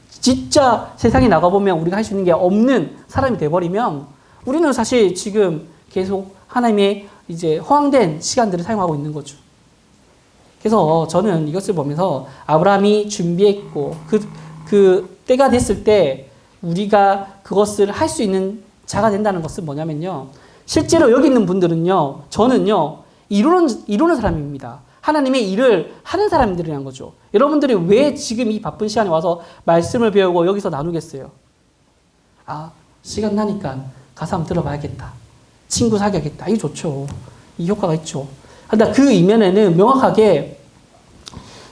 진짜 세상에 나가보면 우리가 할 수 있는 게 없는 사람이 돼버리면 우리는 사실 지금 계속 하나님의 이제 허황된 시간들을 사용하고 있는 거죠. 그래서 저는 이것을 보면서 아브라함이 준비했고 그 때가 됐을 때 우리가 그것을 할 수 있는 자가 된다는 것은 뭐냐면요. 실제로 여기 있는 분들은요, 저는요, 이루는 사람입니다. 하나님의 일을 하는 사람들이란 거죠. 여러분들이 왜 지금 이 바쁜 시간에 와서 말씀을 배우고 여기서 나누겠어요? 시간 나니까 가서 한번 들어봐야겠다. 친구 사귀어야겠다. 이게 좋죠. 이 효과가 있죠. 근데 그 이면에는 명확하게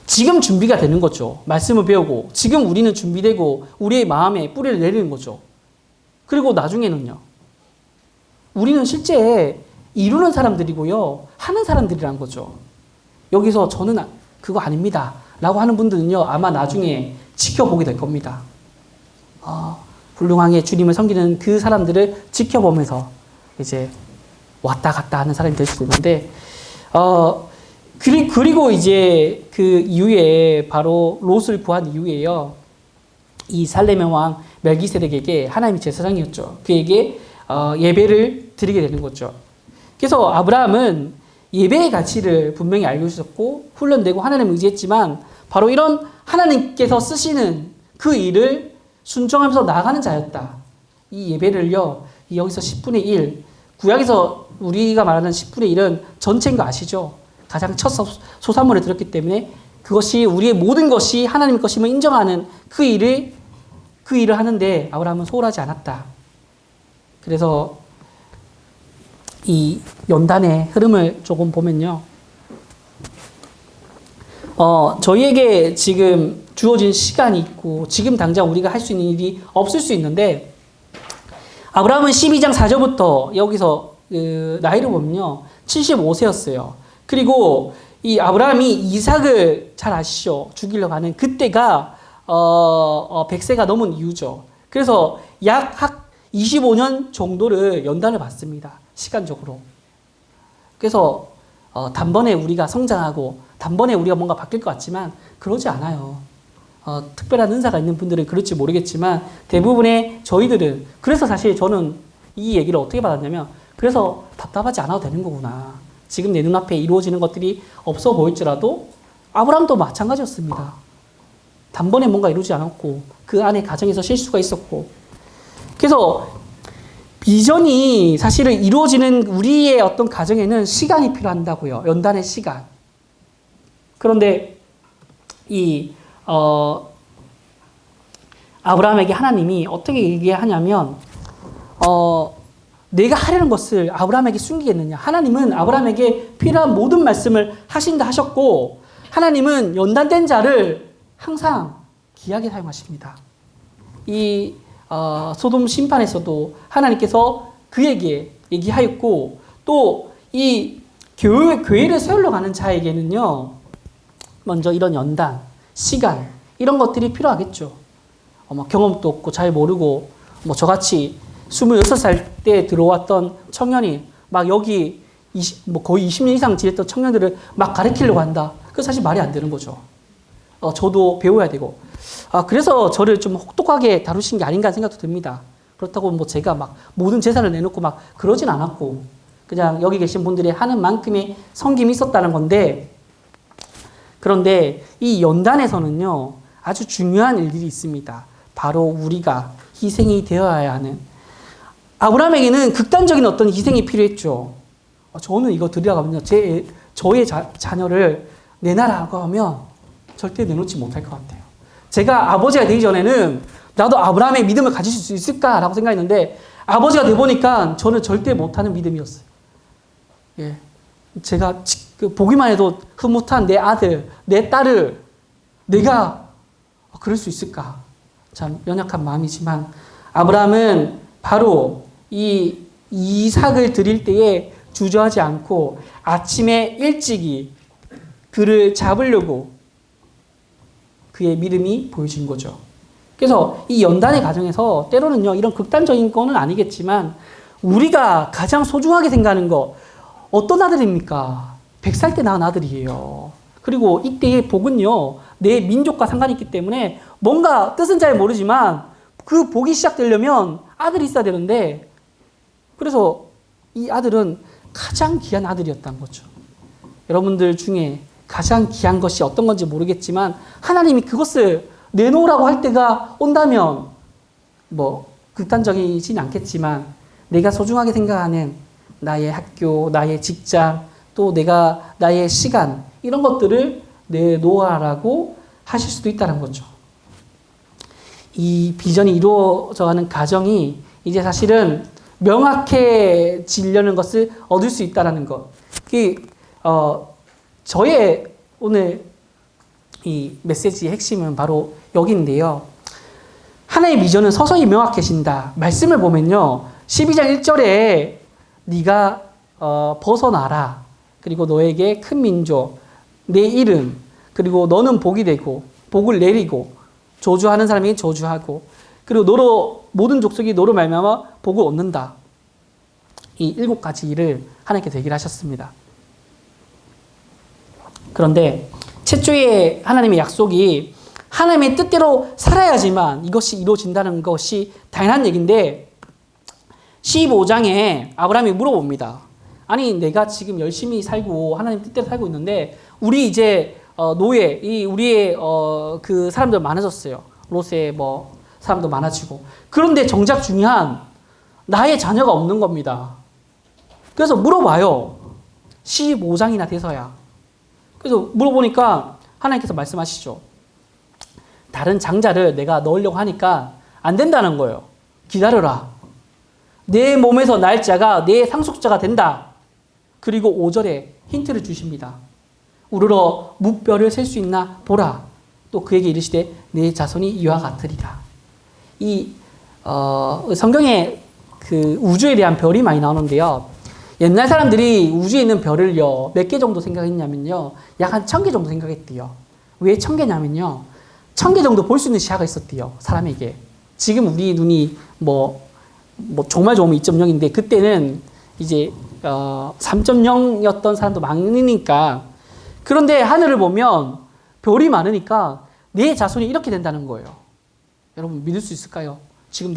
지금 준비가 되는 거죠. 말씀을 배우고 지금 우리는 준비되고 우리의 마음에 뿌리를 내리는 거죠. 그리고 나중에는요. 우리는 실제 이루는 사람들이고요. 하는 사람들이란 거죠. 여기서 저는 그거 아닙니다. 라고 하는 분들은요. 아마 나중에 지켜보게 될 겁니다. 훌륭하게 주님을 섬기는 그 사람들을 지켜보면서 이제 왔다 갔다 하는 사람이 될 수도 있는데, 그리고 이제 그 이후에 바로 롯을 구한 이후에요. 이 살렘의 왕 멜기세덱에게 하나님이 제사장이었죠. 그에게 예배를 드리게 되는 거죠. 그래서 아브라함은 예배의 가치를 분명히 알고 있었고 훈련되고 하나님을 의지했지만 바로 이런 하나님께서 쓰시는 그 일을 순종하면서 나아가는 자였다. 이 예배를요. 여기서 10분의 1, 구약에서 우리가 말하는 10분의 1은 전체인 거 아시죠? 가장 첫 소산물을 들었기 때문에 그것이 우리의 모든 것이 하나님의 것임을 인정하는 그 일을 하는데 아브라함은 소홀하지 않았다. 그래서 이 연단의 흐름을 조금 보면요. 저희에게 지금 주어진 시간이 있고 지금 당장 우리가 할 수 있는 일이 없을 수 있는데 아브라함은 12장 4절부터 여기서 나이를 보면요. 75세였어요. 그리고 이 아브라함이 이삭을 잘 아시죠? 죽이려고 하는 그때가 100세가 넘은 이유죠. 그래서 약 25년 정도를 연단을 받습니다. 시간적으로. 그래서 단번에 우리가 성장하고 단번에 우리가 뭔가 바뀔 것 같지만 그러지 않아요. 특별한 은사가 있는 분들은 그럴지 모르겠지만 대부분의 저희들은, 그래서 사실 저는 이 얘기를 어떻게 받았냐면 그래서 답답하지 않아도 되는 거구나. 지금 내 눈앞에 이루어지는 것들이 없어 보일지라도 아브라함도 마찬가지였습니다. 단번에 뭔가 이루지 않았고 그 안에 가정에서 실수가 있었고 그래서 비전이 사실은 이루어지는 우리의 어떤 가정에는 시간이 필요한다고요. 연단의 시간. 그런데 아브라함에게 하나님이 어떻게 얘기하냐면 내가 하려는 것을 아브라함에게 숨기겠느냐. 하나님은 아브라함에게 필요한 모든 말씀을 하신다 하셨고 하나님은 연단된 자를 항상 귀하게 사용하십니다. 소돔 심판에서도 하나님께서 그에게 얘기하였고 또 이 교회를 세우러 가는 자에게는요. 먼저 이런 연단, 시간 이런 것들이 필요하겠죠. 경험도 없고 잘 모르고 저같이 26살 때 들어왔던 청년이 막 여기 거의 20년 이상 지냈던 청년들을 막 가르치려고 한다. 그건 사실 말이 안 되는 거죠. 저도 배워야 되고. 그래서 저를 좀 혹독하게 다루신 게 아닌가 생각도 듭니다. 그렇다고 제가 막 모든 재산을 내놓고 막 그러진 않았고, 그냥 여기 계신 분들이 하는 만큼의 섬김이 있었다는 건데, 그런데 이 연단에서는요, 아주 중요한 일들이 있습니다. 바로 우리가 희생이 되어야 하는. 아브라함에게는 극단적인 어떤 희생이 필요했죠. 저는 이거 들여다보면요, 저의 자녀를 내놔라고 하면 절대 내놓지 못할 것 같아요. 제가 아버지가 되기 전에는 나도 아브라함의 믿음을 가질 수 있을까라고 생각했는데 아버지가 되보니까 저는 절대 못하는 믿음이었어요. 예, 제가 보기만 해도 흐뭇한 내 아들, 내 딸을 내가 그럴 수 있을까? 참 연약한 마음이지만 아브라함은 바로 이 이삭을 드릴 때에 주저하지 않고 아침에 일찍이 그를 잡으려고 그의 믿음이 보여진 거죠. 그래서 이 연단의 과정에서 때로는요, 이런 극단적인 거는 아니겠지만 우리가 가장 소중하게 생각하는 거 어떤 아들입니까? 100살 때 낳은 아들이에요. 그리고 이때의 복은요, 내 민족과 상관이 있기 때문에 뭔가 뜻은 잘 모르지만 그 복이 시작되려면 아들이 있어야 되는데 그래서 이 아들은 가장 귀한 아들이었다는 거죠. 여러분들 중에 가장 귀한 것이 어떤 건지 모르겠지만 하나님이 그것을 내놓으라고 할 때가 온다면 극단적이진 않겠지만 내가 소중하게 생각하는 나의 학교, 나의 직장, 또 나의 시간 이런 것들을 내놓으라고 하실 수도 있다는 거죠. 이 비전이 이루어져가는 과정이 이제 사실은 명확해지려는 것을 얻을 수 있다는 것. 저의 오늘 이 메시지의 핵심은 바로 여기인데요. 하나의 비전은 서서히 명확해진다. 말씀을 보면요. 12장 1절에 네가 벗어나라. 그리고 너에게 큰 민족, 내 이름, 그리고 너는 복이 되고 복을 내리고 저주하는 사람에게 저주하고 그리고 모든 족속이 너로 말미암아 복을 얻는다. 이 7가지 일을 하나님께 얘기를 하셨습니다. 그런데 최초의 하나님의 약속이 하나님의 뜻대로 살아야지만 이것이 이루어진다는 것이 당연한 얘기인데 15장에 아브라함이 물어봅니다. 아니 내가 지금 열심히 살고 하나님 뜻대로 살고 있는데 우리 이제 우리의 그 사람들 많아졌어요. 롯의 사람도 많아지고 그런데 정작 중요한 나의 자녀가 없는 겁니다. 그래서 물어봐요. 15장이나 돼서야. 그래서 물어보니까 하나님께서 말씀하시죠. 다른 장자를 내가 넣으려고 하니까 안 된다는 거예요. 기다려라. 내 몸에서 날 자가 내 상속자가 된다. 그리고 5절에 힌트를 주십니다. 우러러 묵별을 셀 수 있나 보라. 또 그에게 이르시되 내 자손이 이와 같으리라. 성경에 그 우주에 대한 별이 많이 나오는데요. 옛날 사람들이 우주에 있는 별을요, 몇 개 정도 생각했냐면요, 약 한 1000개 정도 생각했대요. 왜 1000개냐면요, 1000개 정도 볼 수 있는 시야가 있었대요, 사람에게. 지금 우리 눈이 정말 좋으면 2.0인데, 그때는 이제, 3.0였던 사람도 많으니까. 그런데 하늘을 보면 별이 많으니까 내 자손이 이렇게 된다는 거예요. 여러분 믿을 수 있을까요? 지금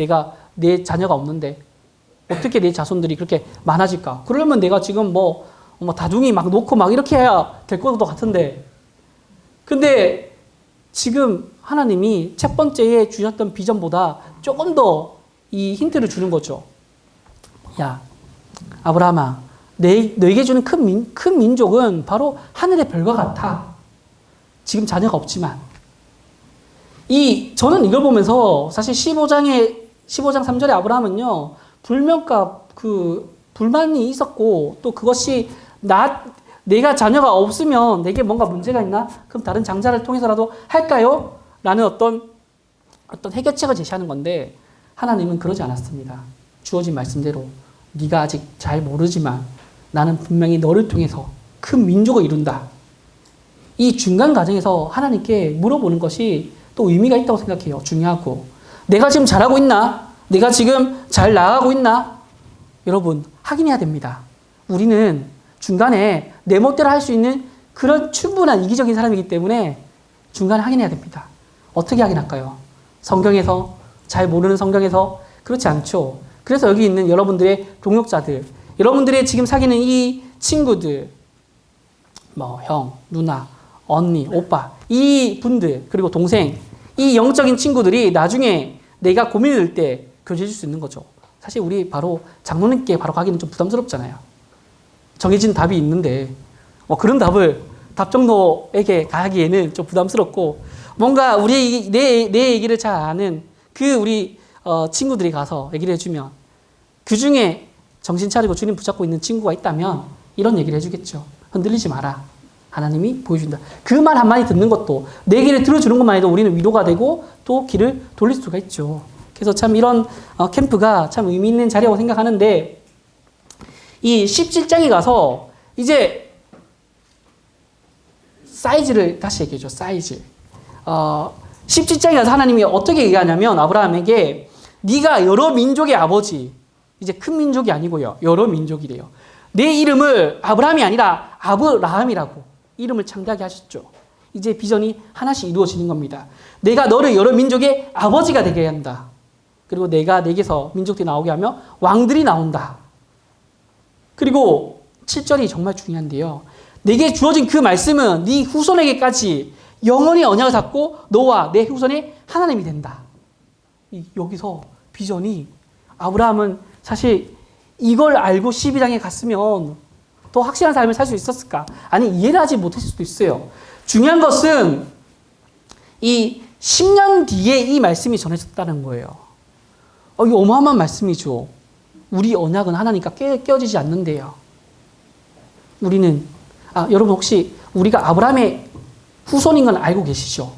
내 자녀가 없는데 어떻게 내 자손들이 그렇게 많아질까? 그러려면 내가 지금 다둥이 막 놓고 막 이렇게 해야 될 것도 같은데. 근데 지금 하나님이 첫 번째에 주셨던 비전보다 조금 더 이 힌트를 주는 거죠. 야, 아브라함아, 너에게 주는 큰 민족은 바로 하늘의 별과 같아. 지금 자녀가 없지만. 저는 이걸 보면서 사실 15장 3절에 아브라함은요, 불만이 있었고, 또 그것이 내가 자녀가 없으면 내게 뭔가 문제가 있나? 그럼 다른 장자를 통해서라도 할까요? 라는 어떤 해결책을 제시하는 건데, 하나님은 그러지 않았습니다. 주어진 말씀대로 네가 아직 잘 모르지만 나는 분명히 너를 통해서 큰 민족을 이룬다. 이 중간 과정에서 하나님께 물어보는 것이 또 의미가 있다고 생각해요. 중요하고. 내가 지금 잘하고 있나? 내가 지금 잘 나아가고 있나? 여러분, 확인해야 됩니다. 우리는 중간에 내 멋대로 할 수 있는 그런 충분한 이기적인 사람이기 때문에 중간에 확인해야 됩니다. 어떻게 확인할까요? 성경에서, 잘 모르는 성경에서? 그렇지 않죠. 그래서 여기 있는 여러분들의 동역자들, 여러분들의 지금 사귀는 이 친구들, 형, 누나, 언니, 오빠, 이 분들, 그리고 동생, 이 영적인 친구들이 나중에 내가 고민이 될 때 교제해 줄 수 있는 거죠. 사실 우리 바로 장로님께 바로 가기는 좀 부담스럽잖아요. 정해진 답이 있는데, 그런 답정너에게 가기에는 좀 부담스럽고, 뭔가 내 얘기를 잘 아는 우리 친구들이 가서 얘기를 해주면, 그 중에 정신 차리고 주님 붙잡고 있는 친구가 있다면 이런 얘기를 해주겠죠. 흔들리지 마라. 하나님이 보여준다. 그 말 한마디 듣는 것도, 내 얘기를 들어주는 것만 해도 우리는 위로가 되고 또 길을 돌릴 수가 있죠. 그래서 참 이런 캠프가 참 의미 있는 자리라고 생각하는데, 이 17장에 가서 이제 사이즈를 다시 얘기해줘. 사이즈. 17장에 가서 하나님이 어떻게 얘기하냐면, 아브라함에게 네가 여러 민족의 아버지, 이제 큰 민족이 아니고요, 여러 민족이래요. 내 이름을 아브라함이 아니라 아브라함이라고 이름을 창대하게 하셨죠. 이제 비전이 하나씩 이루어지는 겁니다. 내가 너를 여러 민족의 아버지가 되게 한다. 그리고 내가 내게서 민족들이 나오게 하며 왕들이 나온다. 그리고 7절이 정말 중요한데요. 내게 주어진 그 말씀은 네 후손에게까지 영원히 언약을 잡고 너와 내 후손의 하나님이 된다. 여기서 비전이, 아브라함은 사실 이걸 알고 12장에 갔으면 더 확실한 삶을 살 수 있었을까? 아니, 이해를 하지 못했을 수도 있어요. 중요한 것은 이 10년 뒤에 이 말씀이 전해졌다는 거예요. 이거 어마어마한 말씀이죠. 우리 언약은 하나님과 깨어지지 않는데요. 우리는, 여러분 혹시 우리가 아브라함의 후손인 건 알고 계시죠?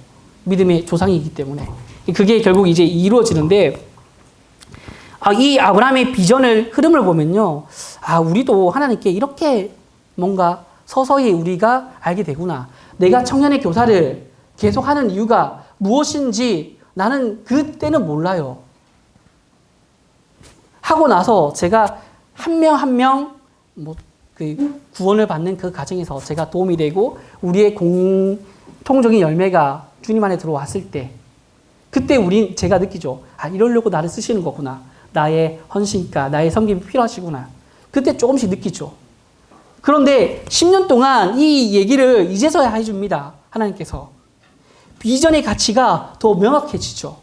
믿음의 조상이기 때문에. 그게 결국 이제 이루어지는데, 이 아브라함의 비전을, 흐름을 보면요. 우리도 하나님께 이렇게 뭔가 서서히 우리가 알게 되구나. 내가 청년의 교사를 계속하는 이유가 무엇인지 나는 그때는 몰라요. 하고 나서 제가 한 명 한 명 구원을 받는 그 과정에서 제가 도움이 되고 우리의 공통적인 열매가 주님 안에 들어왔을 때, 그때 제가 느끼죠. 이러려고 나를 쓰시는 거구나. 나의 헌신과 나의 섬김이 필요하시구나. 그때 조금씩 느끼죠. 그런데 10년 동안 이 얘기를 이제서야 해줍니다. 하나님께서. 비전의 가치가 더 명확해지죠.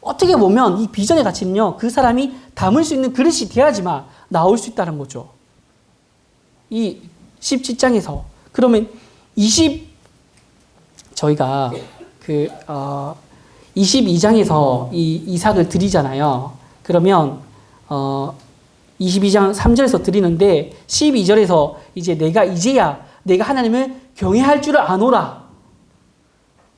어떻게 보면 이 비전의 가치는요, 그 사람이 담을 수 있는 그릇이 돼야지만 나올 수 있다는 거죠. 이 17장에서. 그러면 저희가 22장에서 이 이삭을 드리잖아요. 그러면 22장 3절에서 드리는데 12절에서 이제 이제야 내가 하나님을 경외할 줄을 아노라.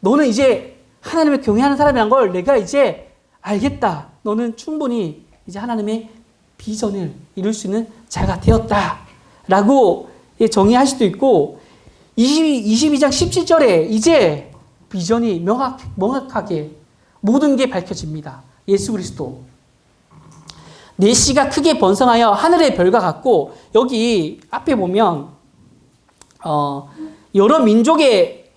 너는 이제 하나님을 경외하는 사람이란 걸 내가 이제 알겠다. 너는 충분히 이제 하나님의 비전을 이룰 수 있는 자가 되었다. 라고 정의할 수도 있고, 22장 17절에 이제 비전이 명확하게 모든 게 밝혀집니다. 예수 그리스도. 내 씨가 크게 번성하여 하늘의 별과 같고, 여기 앞에 보면 여러 민족의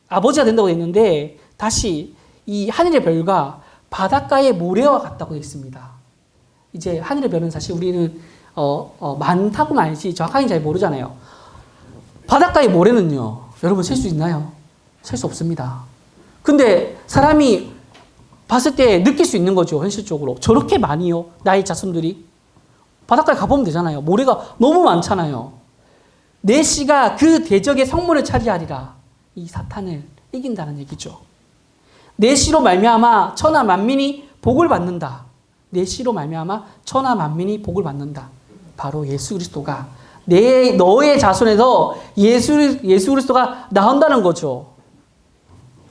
아버지가 된다고 했는데, 다시 이 하늘의 별과 바닷가의 모래와 같다고 되어 있습니다. 이제 하늘의 별은 사실 우리는 많다고만 알지 정확하게 잘 모르잖아요. 바닷가의 모래는요, 여러분 셀 수 있나요? 셀 수 없습니다. 근데 사람이 봤을 때 느낄 수 있는 거죠. 현실적으로. 저렇게 많이요. 나의 자손들이. 바닷가에 가보면 되잖아요. 모래가 너무 많잖아요. 내 씨가 그 대적의 성문을 차지하리라. 이 사탄을 이긴다는 얘기죠. 내 씨로 말미암아 천하 만민이 복을 받는다. 내 씨로 말미암아 천하 만민이 복을 받는다. 바로 예수 그리스도가 너의 자손에서 예수 그리스도가 나온다는 거죠.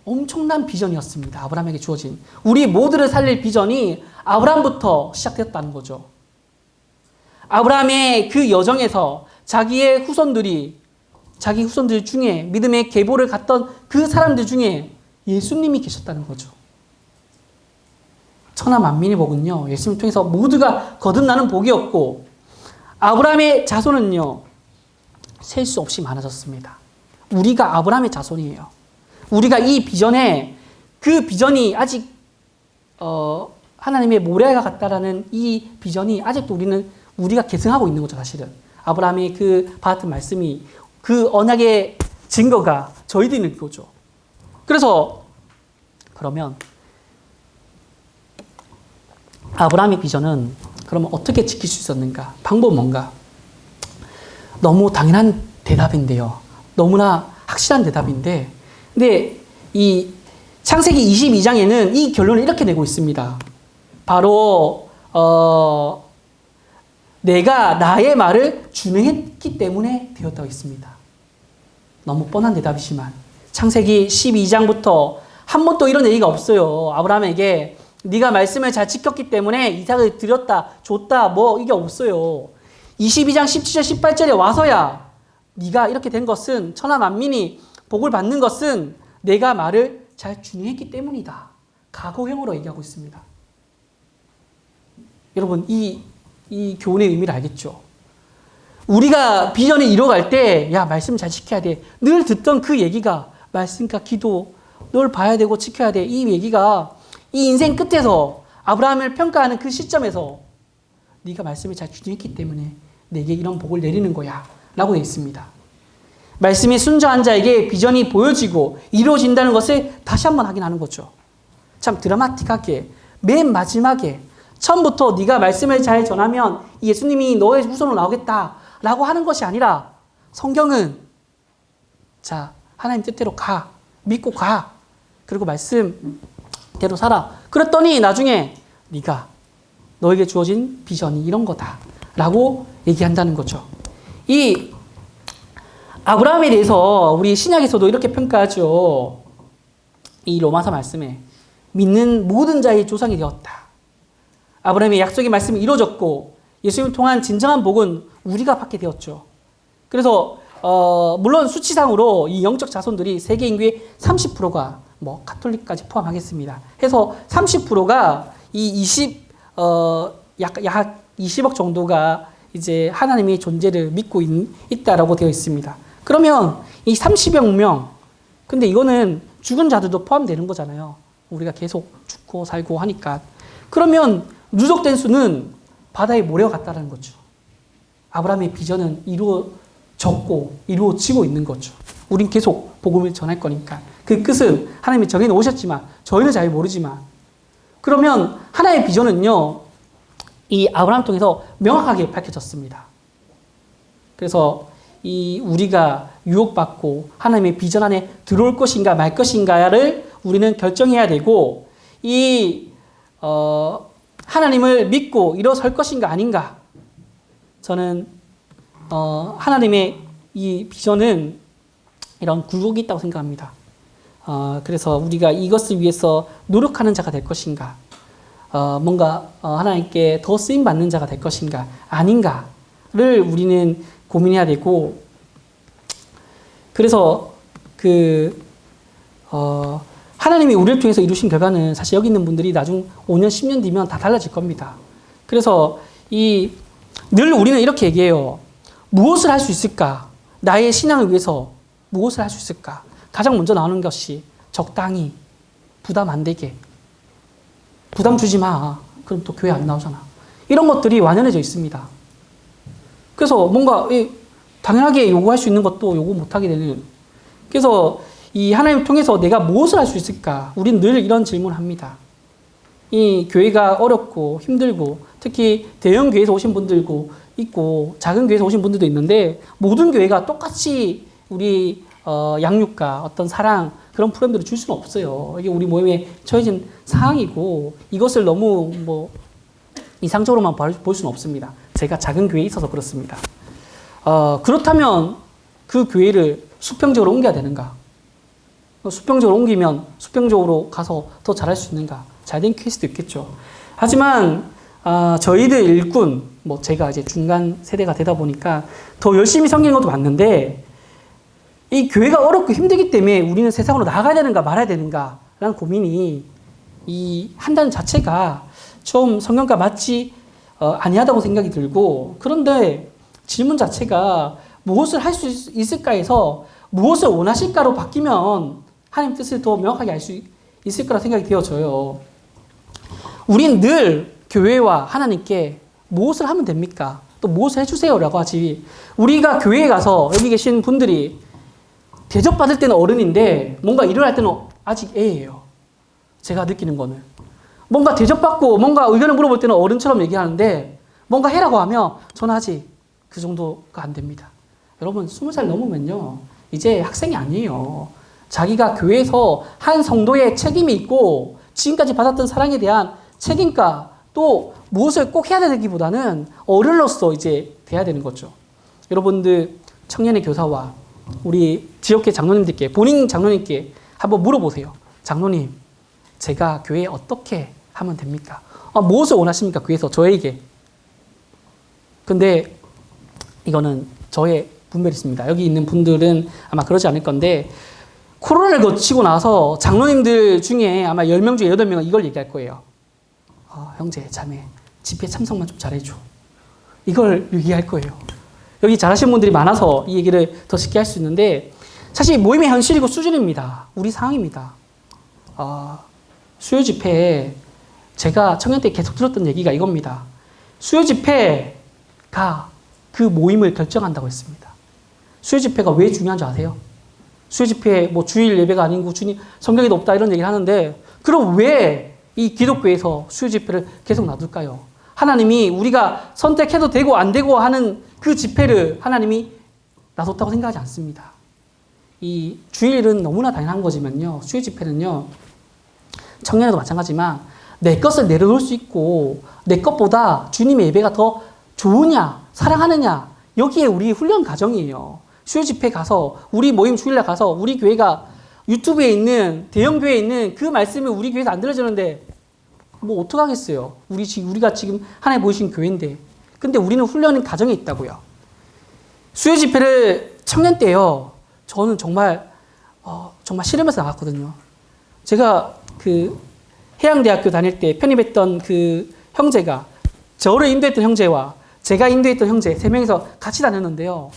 엄청난 비전이었습니다. 아브라함에게 주어진. 우리 모두를 살릴 비전이 아브라함부터 시작되었다는 거죠. 아브라함의 그 여정에서 자기 후손들 중에 믿음의 계보를 갔던 그 사람들 중에 예수님이 계셨다는 거죠. 천하 만민의 복은요, 예수님 통해서 모두가 거듭나는 복이었고, 아브라함의 자손은요, 셀 수 없이 많아졌습니다. 우리가 아브라함의 자손이에요. 우리가 이 비전에, 그 비전이 아직, 하나님의 모래가 같다라는 이 비전이 아직도 우리가 계승하고 있는 거죠, 사실은. 아브라함의 그 받았던 말씀이, 그 언약의 증거가 저희들인 거죠. 그래서, 그러면, 아브라함의 비전은 그러면 어떻게 지킬 수 있었는가? 방법은 뭔가? 너무 당연한 대답인데요. 너무나 확실한 대답인데, 근데 이 창세기 22장에는 이 결론을 이렇게 내고 있습니다. 바로 내가 나의 말을 준행했기 때문에 되었다고 했습니다. 너무 뻔한 대답이지만 창세기 12장부터 한 번도 이런 얘기가 없어요. 아브라함에게 네가 말씀을 잘 지켰기 때문에 이삭을 드렸다, 줬다, 뭐 이게 없어요. 22장 17절, 18절에 와서야 네가 이렇게 된 것은 천하 만민이 복을 받는 것은 내가 말을 잘 준행했기 때문이다. 과거형으로 얘기하고 있습니다. 여러분 이 교훈의 의미를 알겠죠? 우리가 비전을 이뤄갈 때 야 말씀 잘 지켜야 돼. 늘 듣던 그 얘기가 말씀과 기도 널 봐야 되고 지켜야 돼. 이 얘기가 이 인생 끝에서 아브라함을 평가하는 그 시점에서 네가 말씀을 잘 준행했기 때문에 내게 이런 복을 내리는 거야 라고 되어 있습니다. 말씀이 순종한 자에게 비전이 보여지고 이루어진다는 것을 다시 한번 확인하는 거죠. 참 드라마틱하게 맨 마지막에 처음부터 네가 말씀을 잘 전하면 예수님이 너의 후손으로 나오겠다 라고 하는 것이 아니라 성경은 자 하나님 뜻대로 가 믿고 가 그리고 말씀대로 살아. 그랬더니 나중에 네가 너에게 주어진 비전이 이런 거다 라고 얘기한다는 거죠. 이 아브라함에 대해서 우리 신약에서도 이렇게 평가하죠. 이 로마서 말씀에 믿는 모든 자의 조상이 되었다. 아브라함의 약속의 말씀이 이루어졌고 예수님을 통한 진정한 복은 우리가 받게 되었죠. 그래서 물론 수치상으로 이 영적 자손들이 세계 인구의 30%가 뭐 가톨릭까지 포함하겠습니다. 해서 30%가 이 약 20억 정도가 이제 하나님의 존재를 믿고 있다라고 되어 있습니다. 그러면 이 30여 명, 근데 이거는 죽은 자들도 포함되는 거잖아요. 우리가 계속 죽고 살고 하니까. 그러면 누적된 수는 바다의 모래와 같다는 거죠. 아브라함의 비전은 이루어졌고 이루어지고 있는 거죠. 우린 계속 복음을 전할 거니까. 그 끝은 하나님이 정해 놓으셨지만 저희는 잘 모르지만 그러면 하나의 비전은요. 이 아브라함 통해서 명확하게 밝혀졌습니다. 그래서 이 우리가 유혹받고 하나님의 비전 안에 들어올 것인가 말 것인가를 우리는 결정해야 되고 이 하나님을 믿고 일어설 것인가 아닌가. 저는 하나님의 이 비전은 이런 굴곡이 있다고 생각합니다. 그래서 우리가 이것을 위해서 노력하는 자가 될 것인가, 뭔가 하나님께 더 쓰임 받는 자가 될 것인가 아닌가를 우리는 고민해야 되고, 그래서 하나님이 우리를 통해서 이루신 결과는 사실 여기 있는 분들이 나중 5년, 10년 뒤면 다 달라질 겁니다. 그래서 늘 우리는 이렇게 얘기해요. 무엇을 할 수 있을까? 나의 신앙을 위해서 무엇을 할 수 있을까? 가장 먼저 나오는 것이 적당히 부담 안 되게. 부담 주지 마. 그럼 또 교회 안 나오잖아. 이런 것들이 완연해져 있습니다. 그래서 뭔가 당연하게 요구할 수 있는 것도 요구 못하게 되는. 그래서 이 하나님 통해서 내가 무엇을 할 수 있을까? 우리는 늘 이런 질문을 합니다. 이 교회가 어렵고 힘들고 특히 대형 교회에서 오신 분들도 있고 작은 교회에서 오신 분들도 있는데 모든 교회가 똑같이 우리 양육과 어떤 사랑 그런 프로그램들을 줄 수는 없어요. 이게 우리 모임에 처해진 상황이고 이것을 너무 뭐 이상적으로만 볼 수는 없습니다. 제가 작은 교회에 있어서 그렇습니다. 그렇다면 그 교회를 수평적으로 옮겨야 되는가? 수평적으로 옮기면 수평적으로 가서 더 잘할 수 있는가? 잘된 케이스도 있겠죠. 하지만 저희들 일꾼, 뭐 제가 이제 중간 세대가 되다 보니까 더 열심히 섬기는 것도 맞는데 이 교회가 어렵고 힘들기 때문에 우리는 세상으로 나가야 되는가 말아야 되는가 라는 고민이 이 한다는 자체가 좀 성경과 맞지 아니하다고 생각이 들고 그런데 질문 자체가 무엇을 할 수 있을까 해서 무엇을 원하실까로 바뀌면 하나님 뜻을 더 명확하게 알 수 있을 거라 생각이 되어져요. 우린 늘 교회와 하나님께 무엇을 하면 됩니까? 또 무엇을 해주세요 라고 하지. 우리가 교회에 가서 여기 계신 분들이 대접받을 때는 어른인데 뭔가 일을 할 때는 아직 애예요. 제가 느끼는 거는. 뭔가 대접받고 뭔가 의견을 물어볼 때는 어른처럼 얘기하는데 뭔가 해라고 하면 저는 아직 그 정도가 안 됩니다. 여러분 20살 넘으면요. 이제 학생이 아니에요. 자기가 교회에서 한 성도의 책임이 있고 지금까지 받았던 사랑에 대한 책임과 또 무엇을 꼭 해야 되기보다는 어른으로서 이제 돼야 되는 거죠. 여러분들 청년의 교사와 우리 지역회 장로님들께 본인 장로님께 한번 물어보세요. 장로님, 제가 교회에 어떻게 하면 됩니까? 무엇을 원하십니까? 교회에서 저에게. 근데 이거는 저의 분별이 있습니다. 여기 있는 분들은 아마 그러지 않을 건데 코로나를 거치고 나서 장로님들 중에 아마 10명 중에 8명은 이걸 얘기할 거예요. 형제, 자매, 집회 참석만 좀 잘해줘. 이걸 얘기할 거예요. 여기 잘하시는 분들이 많아서 이 얘기를 더 쉽게 할 수 있는데 사실 모임의 현실이고 수준입니다. 우리 상황입니다. 수요 집회에 제가 청년 때 계속 들었던 얘기가 이겁니다. 수요 집회가 그 모임을 결정한다고 했습니다. 수요 집회가 왜 중요한 줄 아세요? 수요 집회 뭐 주일 예배가 아니고 주님 성경이 높다 이런 얘기를 하는데 그럼 왜 이 기독교에서 수요 집회를 계속 놔둘까요? 하나님이 우리가 선택해도 되고 안 되고 하는 그 집회를 하나님이 놔뒀다고 생각하지 않습니다. 이 주일은 너무나 당연한 거지만요. 수요 집회는요. 청년에도 마찬가지지만 내 것을 내려놓을 수 있고 내 것보다 주님의 예배가 더 좋으냐 사랑하느냐 여기에 우리 훈련 과정이에요. 수요 집회 가서 우리 모임 주일날 가서 우리 교회가 유튜브에 있는 대형 교회에 있는 그 말씀을 우리 교회에서 안 들어주는데 뭐 어떡하겠어요. 우리가 지금 하나님 보이신 교회인데 근데 우리는 훈련의 과정에 있다고요. 수요 집회를 청년 때요. 저는 정말 씨름해서 나갔거든요. 제가 그 해양대학교 다닐 때 편입했던 그 형제가 저를 인도했던 형제와 제가 인도했던 형제 3명이서 같이 다녔는데요.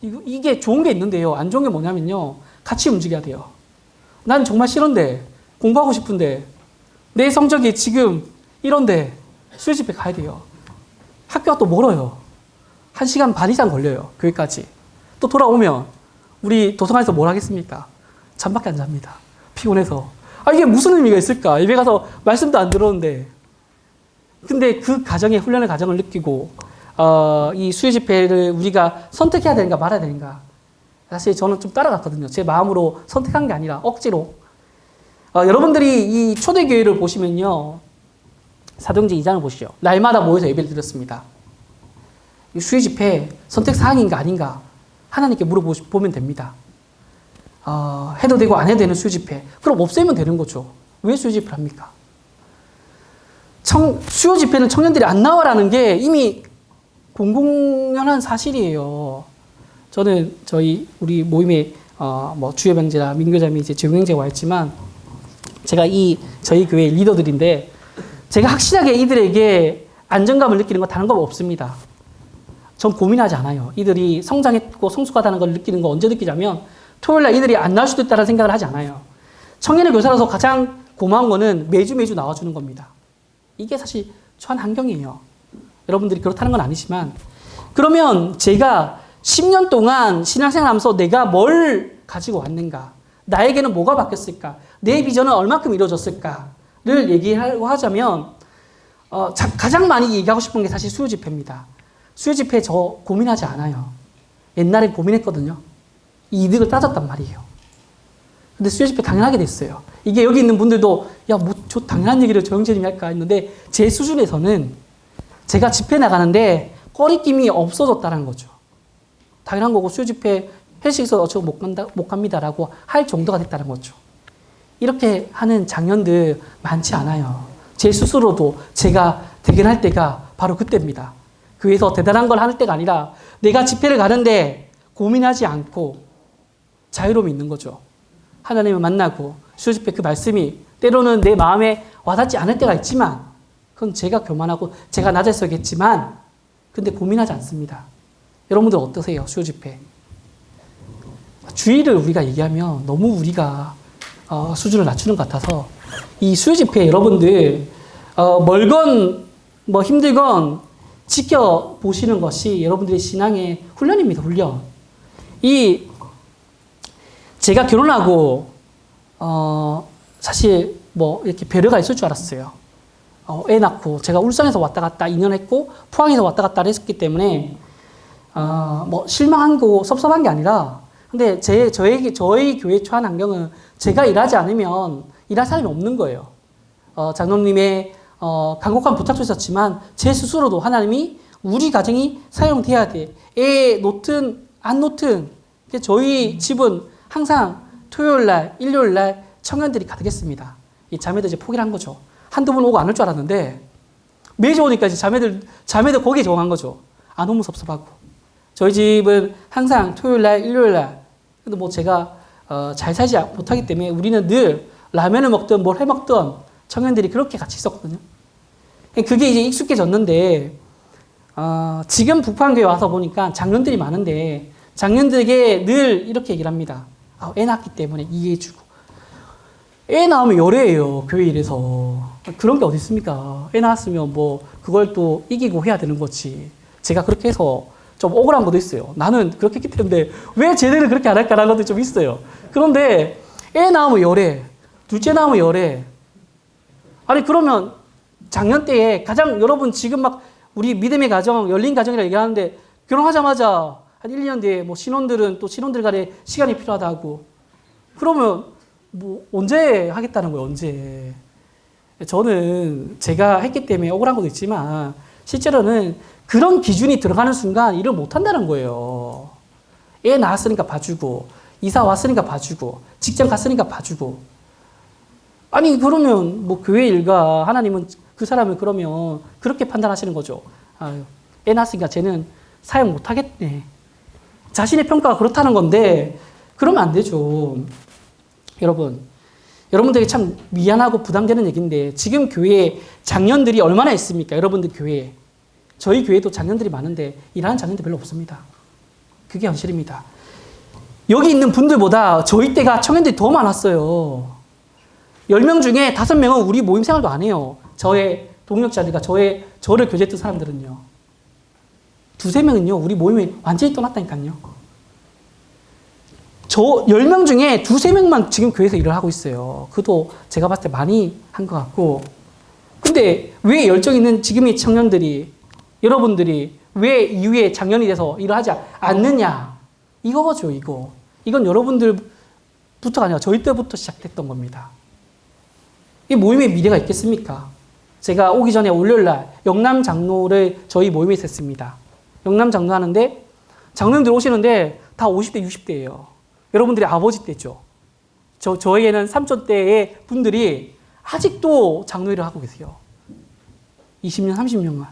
이게 좋은 게 있는데요. 안 좋은 게 뭐냐면요. 같이 움직여야 돼요. 난 정말 싫은데 공부하고 싶은데 내 성적이 지금 이런데 수요 집회 가야 돼요. 학교가 또 멀어요. 1시간 반 이상 걸려요. 교회까지. 또 돌아오면 우리 도서관에서 뭘 하겠습니까? 잠밖에 안 잡니다. 피곤해서. 이게 무슨 의미가 있을까? 예배 가서 말씀도 안 들었는데. 근데 그 과정의 훈련의 과정을 느끼고 이 수요 집회를 우리가 선택해야 되는가 말아야 되는가. 사실 저는 좀 따라갔거든요. 제 마음으로 선택한 게 아니라 억지로. 여러분들이 이 초대교회를 보시면요. 사도행전 2장을 보시죠. 날마다 모여서 예배를 드렸습니다. 이 수요 집회 선택 사항인가 아닌가 하나님께 물어보면 됩니다. 해도 되고 안 해도 되는 수요 집회. 그럼 없애면 되는 거죠. 왜 수요 집회를 합니까? 수요 집회는 청년들이 안 나와라는 게 이미 공공연한 사실이에요. 저는 우리 모임에 뭐 주요 형제나 민교자매 이제 재용 형제가 와 있지만 제가 저희 교회 리더들인데 제가 확실하게 이들에게 안정감을 느끼는 거 다른 거 없습니다. 전 고민하지 않아요. 이들이 성장했고 성숙하다는 걸 느끼는 거 언제 느끼자면 토요일날 이들이 안 나올 수도 있다는 생각을 하지 않아요. 청년의 교사로서 가장 고마운 거는 매주 나와주는 겁니다. 이게 사실 처한 환경이에요. 여러분들이 그렇다는 건 아니지만 그러면 제가 10년 동안 신앙생활 하면서 내가 뭘 가지고 왔는가 나에게는 뭐가 바뀌었을까? 내 비전은 얼마큼 이루어졌을까를 얘기하고 하자면 가장 많이 얘기하고 싶은 게 사실 수요 집회입니다. 수요 집회 저 고민하지 않아요. 옛날엔 고민했거든요. 이 이득을 따졌단 말이에요. 근데 수요 집회 당연하게 됐어요. 이게 여기 있는 분들도 야, 뭐 저 당연한 얘기를 저 형제님이 할까 했는데 제 수준에서는 제가 집회 나가는데 꺼리낌이 없어졌다는 거죠. 당연한 거고 수요 집회 회식 있어서 저 못 갑니다라고 할 정도가 됐다는 거죠. 이렇게 하는 장년들 많지 않아요. 제 스스로도 제가 대견할 때가 바로 그때입니다. 교회에서 대단한 걸 할 때가 아니라 내가 집회를 가는데 고민하지 않고 자유로움이 있는 거죠. 하나님을 만나고 수요 집회 그 말씀이 때로는 내 마음에 와닿지 않을 때가 있지만 그건 제가 교만하고 제가 낮아서겠지만 근데 고민하지 않습니다. 여러분들 어떠세요? 수요 집회. 주의를 우리가 얘기하면 너무 우리가 수준을 낮추는 것 같아서 이 수요 집회 여러분들 멀건 뭐 힘들건 지켜보시는 것이 여러분들의 신앙의 훈련입니다. 훈련. 제가 결혼하고 사실 뭐 이렇게 배려가 있을 줄 알았어요. 애 낳고 제가 울산에서 왔다 갔다 2년 했고 포항에서 왔다 갔다 했기 때문에 뭐 실망한 거 섭섭한 게 아니라 근데 저희 교회 처한 환경은 제가 일하지 않으면 일할 사람이 없는 거예요. 장로님의 간곡한 부탁도 있었지만 제 스스로도 하나님이 우리 가정이 사용돼야 돼. 애 놓든 안 놓든 저희 집은 항상 토요일 날, 일요일 날 청년들이 가득했습니다. 이 자매들 이제 포기를 한 거죠. 한두 분 오고 안 올 줄 알았는데 매주 오니까 이제 자매들 거기에 적응한 거죠. 안 오면 섭섭하고. 저희 집은 항상 토요일 날, 일요일 날. 근데 뭐 제가 잘 살지 못하기 때문에 우리는 늘 라면을 먹든 뭘 해 먹든 청년들이 그렇게 같이 있었거든요. 그게 이제 익숙해졌는데 지금 북한교회 와서 보니까 장년들이 많은데 장년들에게 늘 이렇게 얘기를 합니다. 애 낳기 때문에 이해해주고. 애 낳으면 열애예요. 교회 일에서. 그런 게 어디 있습니까? 애 낳았으면 뭐 그걸 또 이기고 해야 되는 거지. 제가 그렇게 해서 좀 억울한 것도 있어요. 나는 그렇게 했기 때문에 왜 쟤네는 그렇게 안 할까라는 것도 좀 있어요. 그런데 애 낳으면 열애, 둘째 낳으면 열애. 아니 그러면 작년 때에 가장 여러분 지금 막 우리 믿음의 가정, 열린 가정이라 얘기하는데 결혼하자마자 한 1, 2년 뒤에 뭐 신혼들은 또 신혼들 간에 시간이 필요하다고. 그러면 뭐 언제 하겠다는 거예요, 언제. 저는 제가 했기 때문에 억울한 것도 있지만 실제로는 그런 기준이 들어가는 순간 일을 못 한다는 거예요. 애 낳았으니까 봐주고, 이사 왔으니까 봐주고, 직장 갔으니까 봐주고. 아니, 그러면 뭐 교회 일과 하나님은 그 사람을 그러면 그렇게 판단하시는 거죠. 아유, 애 낳았으니까 쟤는 사용 못 하겠네. 자신의 평가가 그렇다는 건데, 그러면 안 되죠. 여러분들에게 참 미안하고 부담되는 얘기인데, 지금 교회에 장년들이 얼마나 있습니까? 여러분들 교회에. 저희 교회도 장년들이 많은데, 일하는 장년들 별로 없습니다. 그게 현실입니다. 여기 있는 분들보다 저희 때가 청년들이 더 많았어요. 10명 중에 5명은 우리 모임 생활도 안 해요. 저의 동역자들과 저를 교제했던 사람들은요. 2-3명은요, 우리 모임에 완전히 떠났다니까요. 저 10명 중에 2-3명만 지금 교회에서 일을 하고 있어요. 그도 제가 봤을 때 많이 한 것 같고. 근데 왜 열정 있는 지금의 청년들이, 여러분들이 왜 이후에 장년이 돼서 일을 하지 않느냐. 이거죠, 이거. 이건 여러분들부터가 아니라 저희 때부터 시작됐던 겁니다. 이 모임에 미래가 있겠습니까? 제가 오기 전에 월요일날 영남 장로를 저희 모임에서 했습니다. 영남 장로 하는데 장로님들 오시는데 다 50대, 60대예요. 여러분들의 아버지 때죠. 저에게는 삼촌 때의 분들이 아직도 장로 일을 하고 계세요. 20년, 30년만.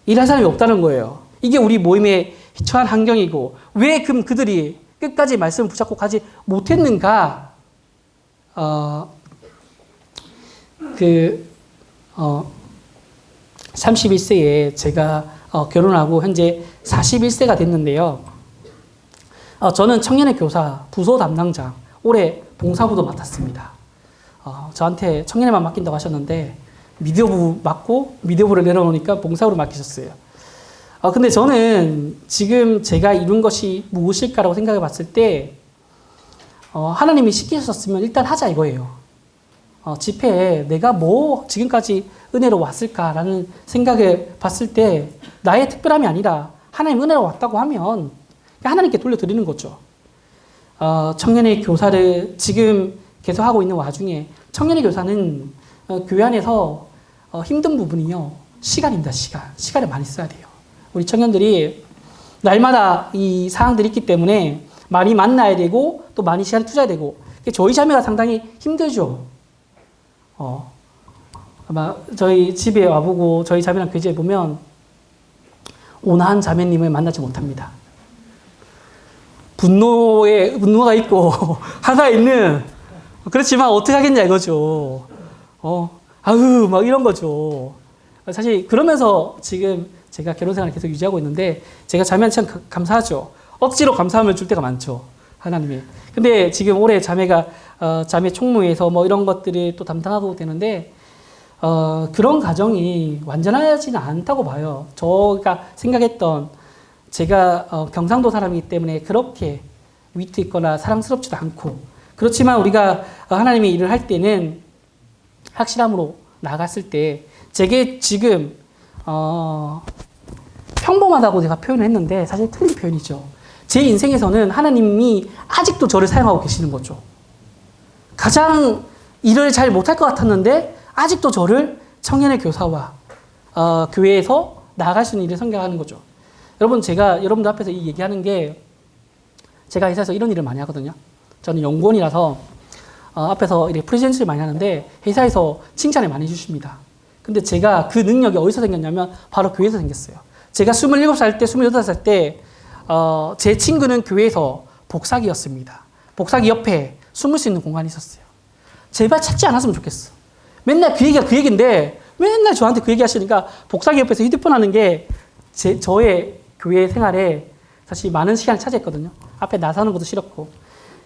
일할 사람이 없다는 거예요. 이게 우리 모임의 처한 환경이고 왜 그들이 끝까지 말씀을 붙잡고 가지 못했는가? 31세에 제가 결혼하고 현재 41세가 됐는데요. 저는 청년의 교사, 부서 담당자, 올해 봉사부도 맡았습니다. 저한테 청년회만 맡긴다고 하셨는데 미디어부 맡고 미디어부를 내려놓으니까 봉사부를 맡기셨어요. 근데 저는 지금 제가 이룬 것이 무엇일까라고 생각해 봤을 때 하나님이 시키셨으면 일단 하자 이거예요. 집회에 내가 뭐 지금까지 은혜로 왔을까라는 생각을 봤을 때 나의 특별함이 아니라 하나님 은혜로 왔다고 하면 하나님께 돌려드리는 거죠. 청년의 교사를 지금 계속 하고 있는 와중에 청년의 교사는 교회 안에서 힘든 부분이요. 시간입니다. 시간을 많이 써야 돼요. 우리 청년들이 날마다 이 사항들이 있기 때문에 많이 만나야 되고 또 많이 시간을 투자해야 되고 저희 자매가 상당히 힘들죠. 아마 저희 집에 와보고 저희 자매랑 교제해 보면 온화한 자매님을 만나지 못합니다. 분노가 있고 화가 있는 그렇지만 어떻게 하겠냐 이거죠. 막 이런 거죠. 사실 그러면서 지금 제가 결혼 생활을 계속 유지하고 있는데 제가 자매한테 참 감사하죠. 억지로 감사함을 줄 때가 많죠. 하나님이. 근데 지금 올해 자매가 자매 총무에서 뭐 이런 것들을 또 담당하고 되는데 그런 가정이 완전하지는 않다고 봐요. 제가 생각했던 제가 경상도 사람이기 때문에 그렇게 위트 있거나 사랑스럽지도 않고 그렇지만 우리가 하나님의 일을 할 때는 확실함으로 나갔을 때 제게 지금 평범하다고 제가 표현을 했는데 사실 틀린 표현이죠. 제 인생에서는 하나님이 아직도 저를 사용하고 계시는 거죠. 가장 일을 잘 못할 것 같았는데 아직도 저를 청년의 교사와 교회에서 나아갈 수 있는 일을 선택하는 거죠. 여러분 제가 여러분들 앞에서 이 얘기하는 게 제가 회사에서 이런 일을 많이 하거든요. 저는 연구원이라서 앞에서 이렇게 프레젠스를 많이 하는데 회사에서 칭찬을 많이 해주십니다. 근데 제가 그 능력이 어디서 생겼냐면 바로 교회에서 생겼어요. 제가 27살 때, 28살 때 제 친구는 교회에서 복사기였습니다. 복사기 옆에 숨을 수 있는 공간이 있었어요. 제발 찾지 않았으면 좋겠어. 맨날 그 얘기가 그 얘기인데 맨날 저한테 그 얘기 하시니까 복사기 옆에서 휴대폰 하는 게 저의 교회 생활에 사실 많은 시간을 차지했거든요. 앞에 나서는 것도 싫었고.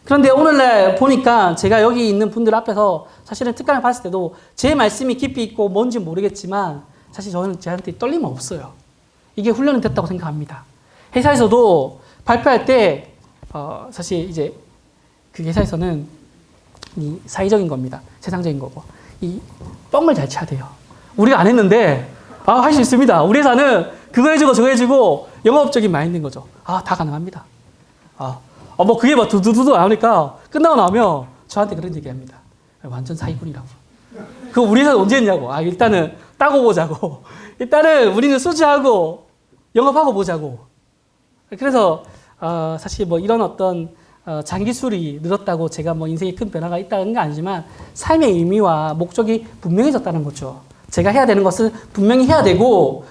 그런데 오늘날 보니까 제가 여기 있는 분들 앞에서 사실은 특강을 봤을 때도 제 말씀이 깊이 있고 뭔지 모르겠지만 사실 저는 저한테 떨림은 없어요. 이게 훈련이 됐다고 생각합니다. 회사에서도 발표할 때 사실 이제 그 회사에서는 이 사회적인 겁니다. 세상적인 거고 이 뻥을 잘 쳐야 돼요. 우리가 안 했는데 할 수 있습니다. 우리 회사는 그거 해주고 저거 해주고 영업적인 마인드인 거죠. 다 가능합니다. 뭐 그게 막 두두두두 나오니까 끝나고 나면 저한테 그런 얘기합니다. 완전 사기꾼이라고. 그거 우리 회사 언제 했냐고. 일단은 따고 보자고. 일단은 우리는 수주하고 영업하고 보자고. 그래서 사실 뭐 이런 어떤 장기술이 늘었다고 제가 뭐 인생에 큰 변화가 있다는 건 아니지만 삶의 의미와 목적이 분명해졌다는 거죠. 제가 해야 되는 것은 분명히 해야 되고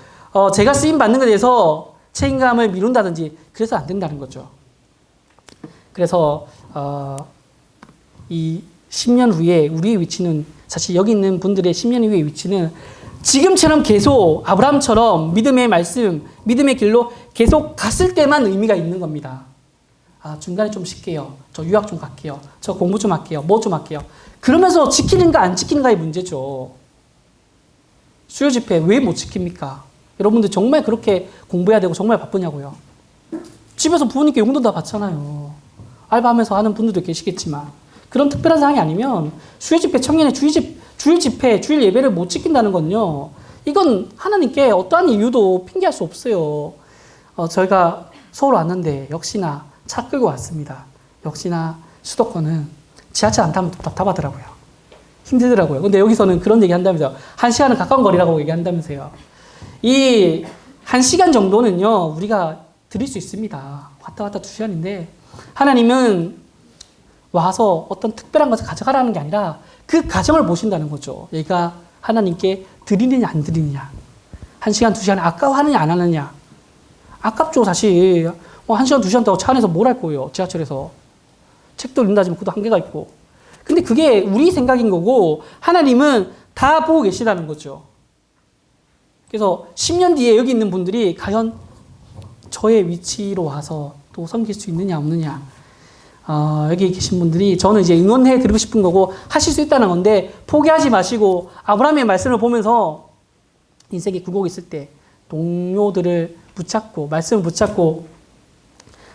제가 쓰임 받는 것에 대해서 책임감을 미룬다든지 그래서 안 된다는 거죠. 그래서 이 10년 후에 우리의 위치는 사실 여기 있는 분들의 10년 후의 위치는 지금처럼 계속 아브라함처럼 믿음의 말씀, 믿음의 길로 계속 갔을 때만 의미가 있는 겁니다. 중간에 좀 쉴게요. 저 유학 좀 갈게요. 저 공부 좀 할게요. 뭐 좀 할게요. 그러면서 지키는가 안 지키는가의 문제죠. 수요 집회 왜 못 지킵니까? 여러분들 정말 그렇게 공부해야 되고 정말 바쁘냐고요. 집에서 부모님께 용돈 다 받잖아요. 알바하면서 하는 분들도 계시겠지만 그런 특별한 상황이 아니면 수요 집회, 청년의 주일 집회, 주일 예배를 못 지킨다는 건요. 이건 하나님께 어떠한 이유도 핑계할 수 없어요. 저희가 서울 왔는데 역시나 차 끌고 왔습니다. 역시나 수도권은 지하철 안 타면 답답하더라고요. 힘들더라고요. 근데 여기서는 그런 얘기 한다면서요. 1시간은 가까운 거리라고 얘기한다면서요. 이 1시간 정도는요, 우리가 드릴 수 있습니다. 왔다 갔다 2시간인데, 하나님은 와서 어떤 특별한 것을 가져가라는 게 아니라 그 가정을 보신다는 거죠. 얘가 하나님께 드리느냐, 안 드리느냐. 1시간, 2시간 아까워하느냐, 안 하느냐. 아깝죠, 사실. 1시간, 2시간 타고 차 안에서 뭘 할 거예요, 지하철에서. 책도 읽는다지만 그것도 한계가 있고. 근데 그게 우리 생각인 거고, 하나님은 다 보고 계시다는 거죠. 그래서 10년 뒤에 여기 있는 분들이 과연 저의 위치로 와서 또 섬길 수 있느냐, 없느냐. 여기 계신 분들이 저는 이제 응원해 드리고 싶은 거고, 하실 수 있다는 건데, 포기하지 마시고, 아브라함의 말씀을 보면서 인생의 굴곡이 있을 때, 동료들을 붙잡고, 말씀을 붙잡고,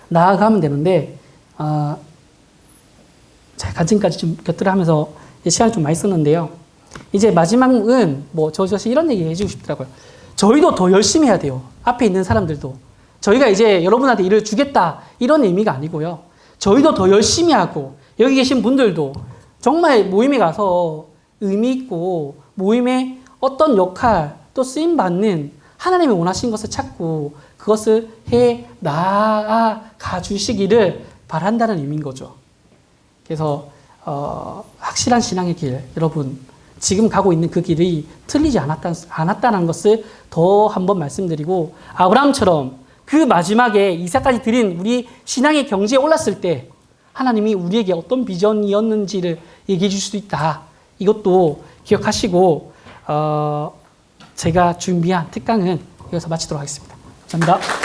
나아가면 되는데, 자, 지금까지 좀 곁들여 하면서 시간을 좀 많이 썼는데요. 이제 마지막은 저 이런 얘기 해주고 싶더라고요. 저희도 더 열심히 해야 돼요. 앞에 있는 사람들도. 저희가 이제 여러분한테 일을 주겠다 이런 의미가 아니고요. 저희도 더 열심히 하고 여기 계신 분들도 정말 모임에 가서 의미 있고 모임에 어떤 역할 또 쓰임받는 하나님이 원하시는 것을 찾고 그것을 해 나아가 주시기를 바란다는 의미인 거죠. 그래서 확실한 신앙의 길, 여러분 지금 가고 있는 그 길이 틀리지 않았다는 것을 더 한번 말씀드리고, 아브라함처럼 그 마지막에 이삭까지 드린 우리 신앙의 경지에 올랐을 때 하나님이 우리에게 어떤 비전이었는지를 얘기해 줄 수도 있다. 이것도 기억하시고 제가 준비한 특강은 여기서 마치도록 하겠습니다. 감사합니다.